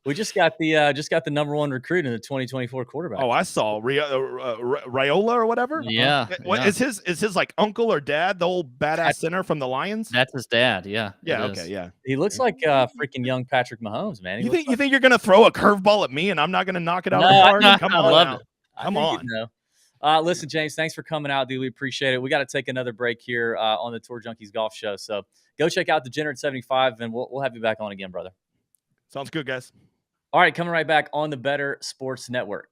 We just got the number one recruit in the 2024 quarterback. Oh, I saw Raiola or whatever. Yeah. What is his like uncle or dad, the old badass center from the Lions? That's his dad. Yeah. Yeah. Okay. Yeah. He looks like freaking young Patrick Mahomes, man. You think you're gonna throw a curveball at me and I'm not gonna knock it out of the park? Come on, I love it. Come on. Listen, James, thanks for coming out, dude. We appreciate it. We got to take another break here on the Tour Junkies Golf Show. So go check out Degenerate75, and we'll have you back on again, brother. Sounds good, guys. All right, coming right back on the Better Sports Network.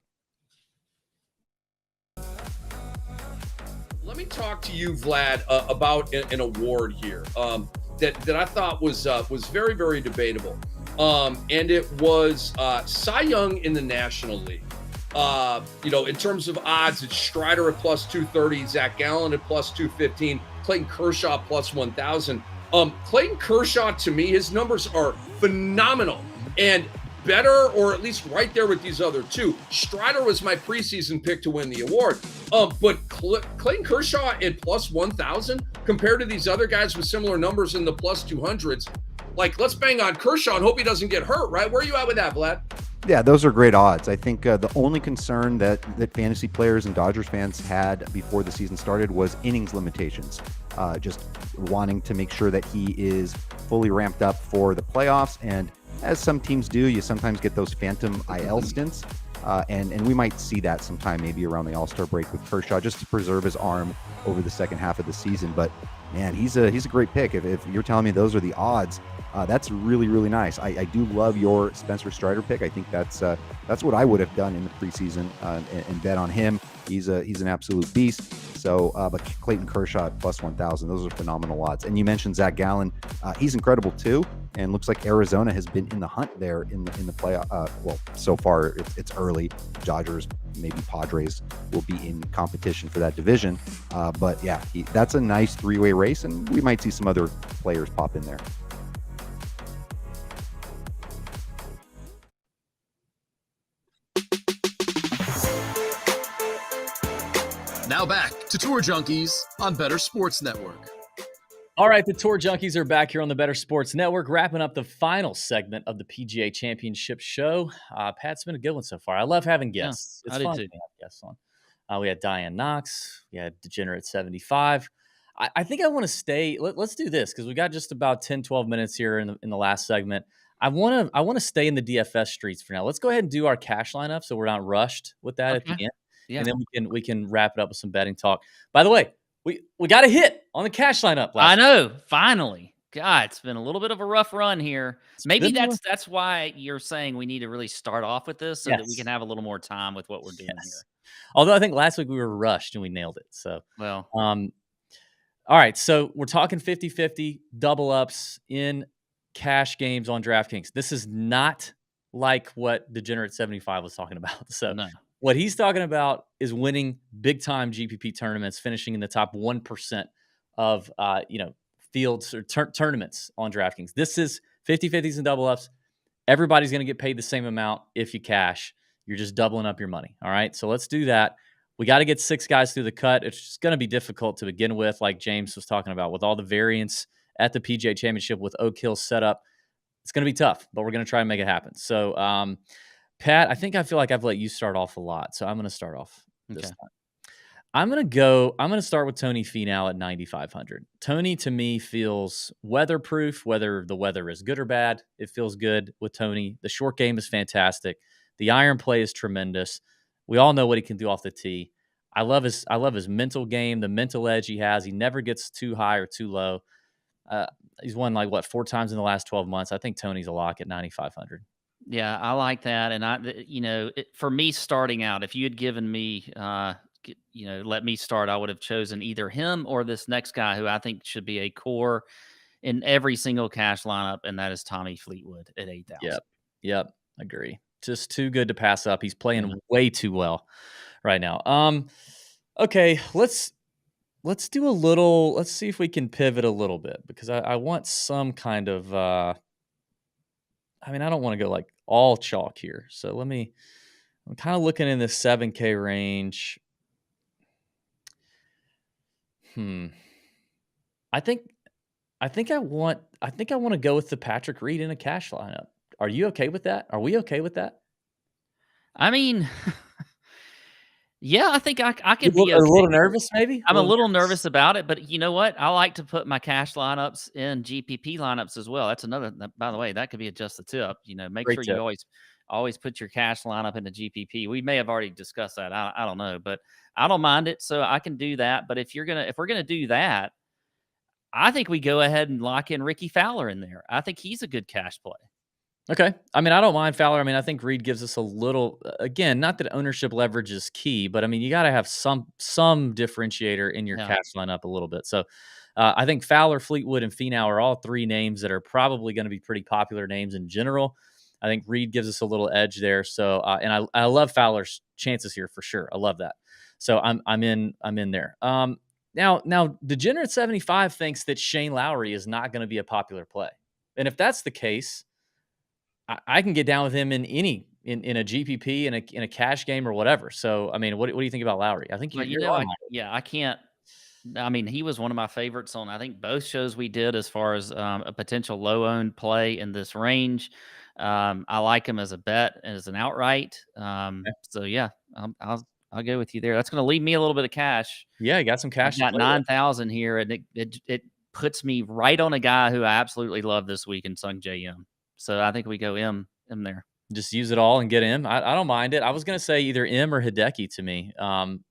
Let me talk to you, Vlad, about an award here that I thought was very, very debatable. And it was Cy Young in the National League. In terms of odds, it's Strider at plus 230, Zach Gallen at plus 215, Clayton Kershaw plus 1,000. Clayton Kershaw, to me, his numbers are phenomenal and better, or at least right there with these other two. Strider was my preseason pick to win the award. But Clayton Kershaw at plus 1,000 compared to these other guys with similar numbers in the plus 200s. Like, let's bang on Kershaw and hope he doesn't get hurt, right? Where are you at with that, Vlad? Yeah, those are great odds. I think the only concern that fantasy players and Dodgers fans had before the season started was innings limitations. Just wanting to make sure that he is fully ramped up for the playoffs. And as some teams do, you sometimes get those phantom IL stints. And we might see that sometime maybe around the All-Star break with Kershaw just to preserve his arm over the second half of the season. But, man, he's a great pick. If you're telling me those are the odds, that's really, really nice. I do love your Spencer Strider pick. I think that's what I would have done in the preseason and bet on him. He's an absolute beast. So, but Clayton Kershaw at plus 1,000, those are phenomenal odds. And you mentioned Zach Gallen. He's incredible too. And looks like Arizona has been in the hunt there in the playoff. Well, so far it's early. Dodgers, maybe Padres will be in competition for that division. But yeah, that's a nice three-way race, and we might see some other players pop in there. Now back to Tour Junkies on Better Sports Network. All right, the Tour Junkies are back here on the Better Sports Network, wrapping up the final segment of the PGA Championship show. Pat, it's been a good one so far. I love having guests. Yeah, it's fun to have guests on. We had Diane Knox. We had Degenerate75. I think I want to stay. Let's do this because we got just about 10, 12 minutes here in the last segment. I want to stay in the DFS streets for now. Let's go ahead and do our cash lineup so we're not rushed with that at the end. Yeah. And then we can wrap it up with some betting talk. By the way, we got a hit on the cash lineup last I know, finally. God, it's been a little bit of a rough run here. Maybe that's why you're saying we need to really start off with this so that we can have a little more time with what we're doing here. Although I think last week we were rushed and we nailed it. So, well, all right. So we're talking 50-50 double ups in cash games on DraftKings. This is not like what Degenerate75 was talking about. So no. What he's talking about is winning big time GPP tournaments, finishing in the top 1% of fields or tournaments on DraftKings. This is 50-50s and double ups. Everybody's going to get paid the same amount if you cash. You're just doubling up your money. All right. So let's do that. We got to get 6 guys through the cut. It's just going to be difficult to begin with, like James was talking about, with all the variance at the PGA Championship with Oak Hill set up. It's going to be tough, but we're going to try and make it happen. So, Pat, I feel like I've let you start off a lot, so I'm going to start off this time. I'm going to start with Tony Finau at 9,500. Tony, to me, feels weatherproof, whether the weather is good or bad. It feels good with Tony. The short game is fantastic. The iron play is tremendous. We all know what he can do off the tee. I love his mental game, the mental edge he has. He never gets too high or too low. He's won 4 times in the last 12 months. I think Tony's a lock at 9,500. Yeah, I like that. And for me starting out, if you had given me, let me start, I would have chosen either him or this next guy who I think should be a core in every single cash lineup. And that is Tommy Fleetwood at 8,000. Yep. Agree. Just too good to pass up. He's playing way too well right now. Okay. Let's do a little, let's see if we can pivot a little bit because I want some kind of, I don't want to go all chalk here. So I'm kind of looking in the 7K range. I think I want to go with the Patrick Reed in a cash lineup. Are you okay with that? Are we okay with that? I mean, yeah, I think I could You're be a little okay. nervous, maybe? I'm a little nervous about it, but you know what? I like to put my cash lineups in GPP lineups as well. That's another. By the way, that could be just a tip. Make Great sure tip. you always put your cash lineup into GPP. We may have already discussed that. I don't know, but I don't mind it, so I can do that. But if we're gonna do that, I think we go ahead and lock in Ricky Fowler in there. I think he's a good cash play. Okay. I mean, I don't mind Fowler. I mean, I think Reed gives us a little, again, not that ownership leverage is key, but I mean, you got to have some differentiator in your Yeah. cash lineup a little bit. So I think Fowler, Fleetwood, and Finau are all three names that are probably going to be pretty popular names in general. I think Reed gives us a little edge there. So, and I love Fowler's chances here for sure. I love that. So I'm in there. Now Degenerate75 thinks that Shane Lowry is not going to be a popular play. And if that's the case, I can get down with him in a GPP in a cash game or whatever. So, I mean, what do you think about Lowry? I think you're on. I can't. I mean, he was one of my favorites on I think both shows we did as far as a potential low owned play in this range. I like him as a bet and as an outright. So yeah, I'll go with you there. That's going to leave me a little bit of cash. Yeah, you got some cash. I got 9,000 here, and it puts me right on a guy who I absolutely love this week in Sung J M. So I think we go M there. Just use it all and get M. I don't mind it. I was going to say either M or Hideki to me,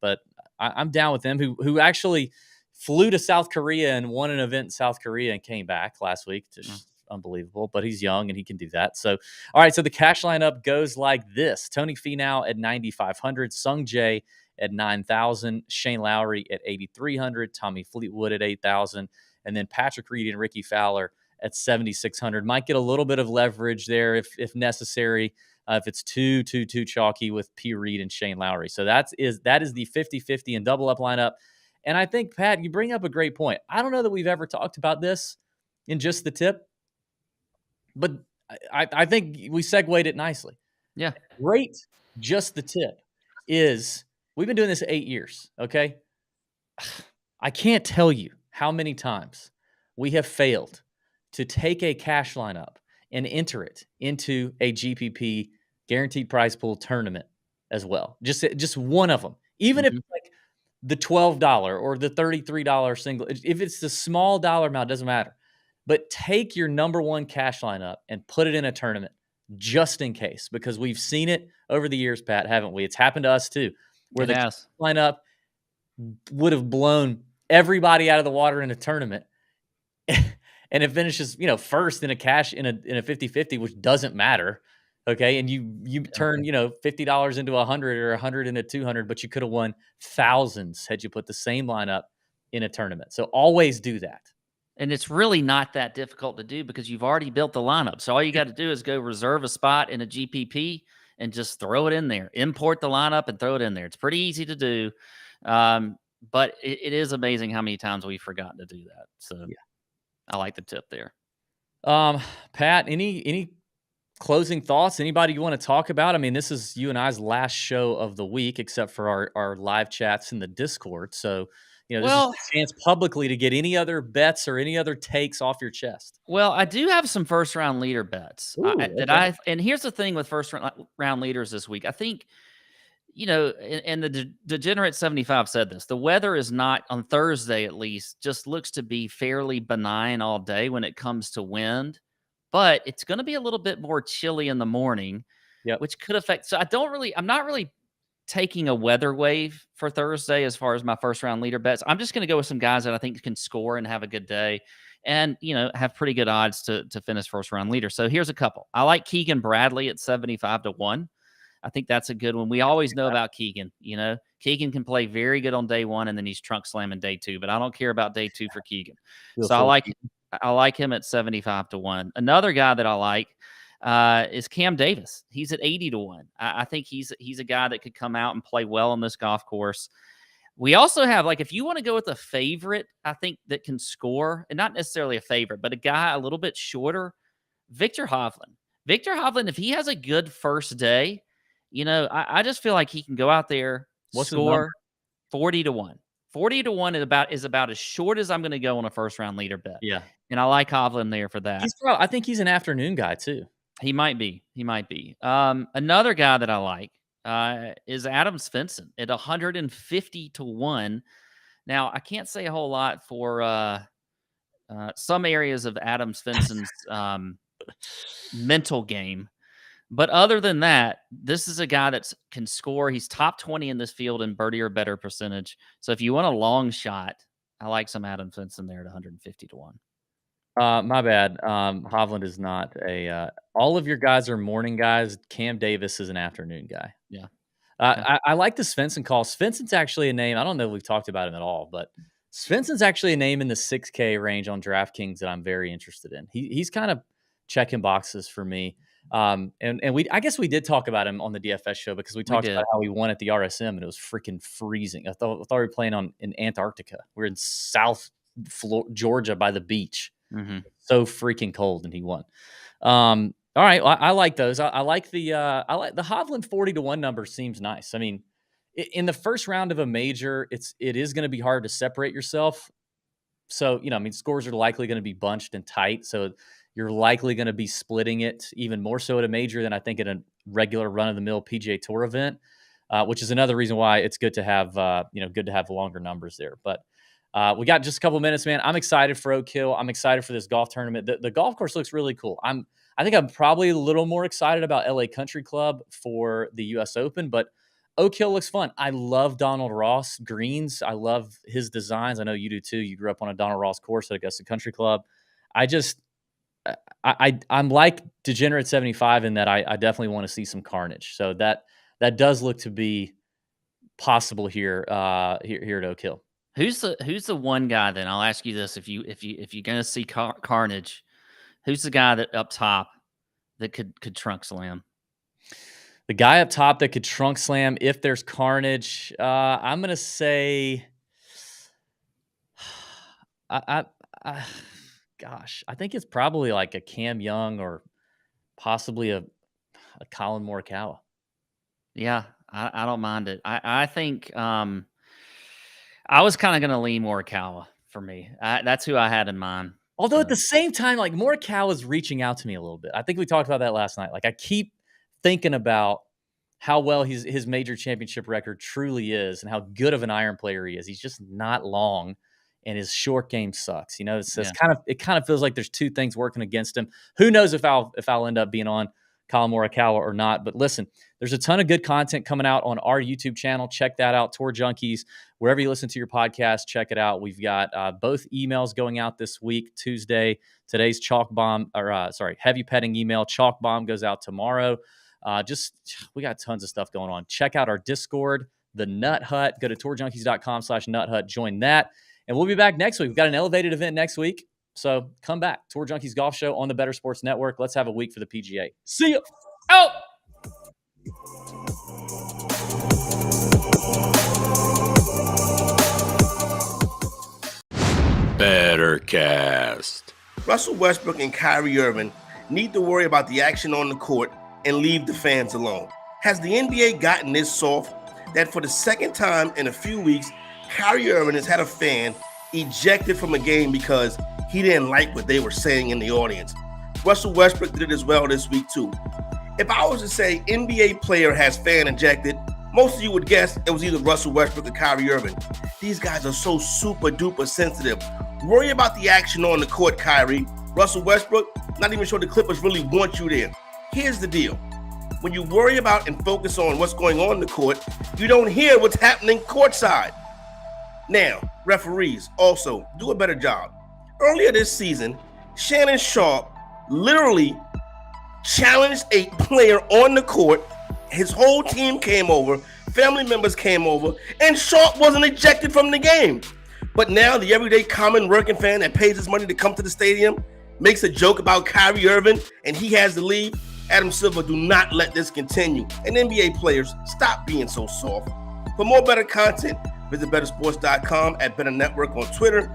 but I'm down with him. Who actually flew to South Korea and won an event in South Korea and came back last week. Just unbelievable. But he's young and he can do that. So all right. So the cash lineup goes like this: Tony Finau at 9,500, Sung Jae at 9,000, Shane Lowry at 8,300, Tommy Fleetwood at 8,000, and then Patrick Reed and Ricky Fowler at 7,600. Might get a little bit of leverage there if necessary, if it's too chalky with P. Reed and Shane Lowry. So that is the 50-50 and double up lineup. And I think, Pat, you bring up a great point. I don't know that we've ever talked about this in just the tip, but I think we segued it nicely. Yeah. Great. Just the tip is we've been doing this 8 years, okay? I can't tell you how many times we have failed to take a cash lineup and enter it into a GPP guaranteed prize pool tournament as well. Just one of them. Even if it's like the $12 or the $33 single, if it's the small dollar amount, doesn't matter. But take your number one cash lineup and put it in a tournament just in case, because we've seen it over the years, Pat, haven't we? It's happened to us too, where the lineup would have blown everybody out of the water in a tournament. And it finishes, first in a cash in a 50-50, which doesn't matter. Okay. And you turn, $50 into 100 or 100 into 200, but you could have won thousands had you put the same lineup in a tournament. So always do that. And it's really not that difficult to do because you've already built the lineup. So all you got to do is go reserve a spot in a GPP and just throw it in there, import the lineup and throw it in there. It's pretty easy to do. But it is amazing how many times we've forgotten to do that. So yeah. I like the tip there. Pat, any closing thoughts? Anybody you want to talk about? I mean, this is you and I's last show of the week, except for our live chats in the Discord. So, this is a chance publicly to get any other bets or any other takes off your chest. Well, I do have some first round leader bets. And here's the thing with first round leaders this week. I think, and the Degenerate75 said this, the weather is not, on Thursday at least, just looks to be fairly benign all day when it comes to wind, but it's going to be a little bit more chilly in the morning, which could affect. So I'm not really taking a weather wave for Thursday as far as my first round leader bets. I'm just going to go with some guys that I think can score and have a good day and, have pretty good odds to finish first round leader. So here's a couple. I like Keegan Bradley at 75-1. I think that's a good one. We always know about Keegan. Keegan can play very good on day one, and then he's trunk slamming day two. But I don't care about day two for Keegan. So I like him at 75-1. Another guy that I like is Cam Davis. He's at 80-1. I think he's a guy that could come out and play well on this golf course. We also have, if you want to go with a favorite, I think that can score, and not necessarily a favorite, but a guy a little bit shorter, Viktor Hovland. Viktor Hovland, if he has a good first day, I just feel like he can go out there, score 40-1. 40-1 is about as short as I'm going to go on a first round leader bet. Yeah. And I like Hovland there for that. I think he's an afternoon guy too. He might be. Another guy that I like is Adam Svensson at 150-1. Now, I can't say a whole lot for some areas of Adam Svensson's mental game. But other than that, this is a guy that can score. He's top 20 in this field in birdie or better percentage. So if you want a long shot, I like some Adam Svensson there at 150-1. My bad. Hovland is not a. All of your guys are morning guys. Cam Davis is an afternoon guy. Yeah. I like the Svensson call. Svensson's actually a name. I don't know if we've talked about him at all, but Svensson's actually a name in the 6K range on DraftKings that I'm very interested in. He's kind of checking boxes for me. And I guess we did talk about him on the DFS show because we talked about how he won at the RSM and it was freaking freezing. I thought we were playing in Antarctica. We're in South Georgia by the beach. Mm-hmm. So freaking cold, and he won. All right, well, I like those. I like the Hovland 40-1 number seems nice. I mean, in the first round of a major, it is going to be hard to separate yourself. So, scores are likely going to be bunched and tight. So you're likely going to be splitting it even more so at a major than I think at a regular run-of-the-mill PGA Tour event, which is another reason why it's good to have longer numbers there. But we got just a couple minutes, man. I'm excited for Oak Hill. I'm excited for this golf tournament. The golf course looks really cool. I think I'm probably a little more excited about LA Country Club for the US Open, but Oak Hill looks fun. I love Donald Ross greens. I love his designs. I know you do too. You grew up on a Donald Ross course at Augusta Country Club. I'm like Degenerate75 in that I definitely want to see some carnage. So that does look to be possible here at Oak Hill. Who's the one guy then? I'll ask you this: if you're going to see carnage, who's the guy that up top that could trunk slam? The guy up top that could trunk slam if there's carnage. I'm going to say, gosh, I think it's probably like a Cam Young or possibly a Colin Morikawa. Yeah, I don't mind it. I think I was kind of going to lean Morikawa for me. That's who I had in mind. Although at the same time, like Morikawa is reaching out to me a little bit. I think we talked about that last night. Like I keep thinking about how well his major championship record truly is and how good of an iron player he is. He's just not long. And his short game sucks. It kind of feels like there's two things working against him. Who knows if I'll end up being on Colin Morikawa or not. But listen, there's a ton of good content coming out on our YouTube channel. Check that out, Tour Junkies. Wherever you listen to your podcast, check it out. We've got both emails going out this week, Tuesday. Today's heavy petting email. Chalk bomb goes out tomorrow. We got tons of stuff going on. Check out our Discord, the Nut Hut. Go to tourjunkies.com/nuthut. Join that. And we'll be back next week. We've got an elevated event next week. So come back. Tour Junkies Golf Show on the Better Sports Network. Let's have a week for the PGA. See ya. Out. Better Cast. Russell Westbrook and Kyrie Irving need to worry about the action on the court and leave the fans alone. Has the NBA gotten this soft that for the second time in a few weeks, Kyrie Irving has had a fan ejected from a game because he didn't like what they were saying in the audience? Russell Westbrook did it as well this week too. If I was to say NBA player has fan ejected, most of you would guess it was either Russell Westbrook or Kyrie Irving. These guys are so super duper sensitive. Worry about the action on the court, Kyrie. Russell Westbrook, not even sure the Clippers really want you there. Here's the deal. When you worry about and focus on what's going on in the court, you don't hear what's happening courtside. Now, referees also do a better job. Earlier this season, Shannon Sharpe literally challenged a player on the court. His whole team came over, family members came over, and Sharpe wasn't ejected from the game. But now the everyday common working fan that pays his money to come to the stadium makes a joke about Kyrie Irving and he has to leave. Adam Silver, do not let this continue. And NBA players, stop being so soft. For more better content, visit bettersports.com, at Better Network on Twitter,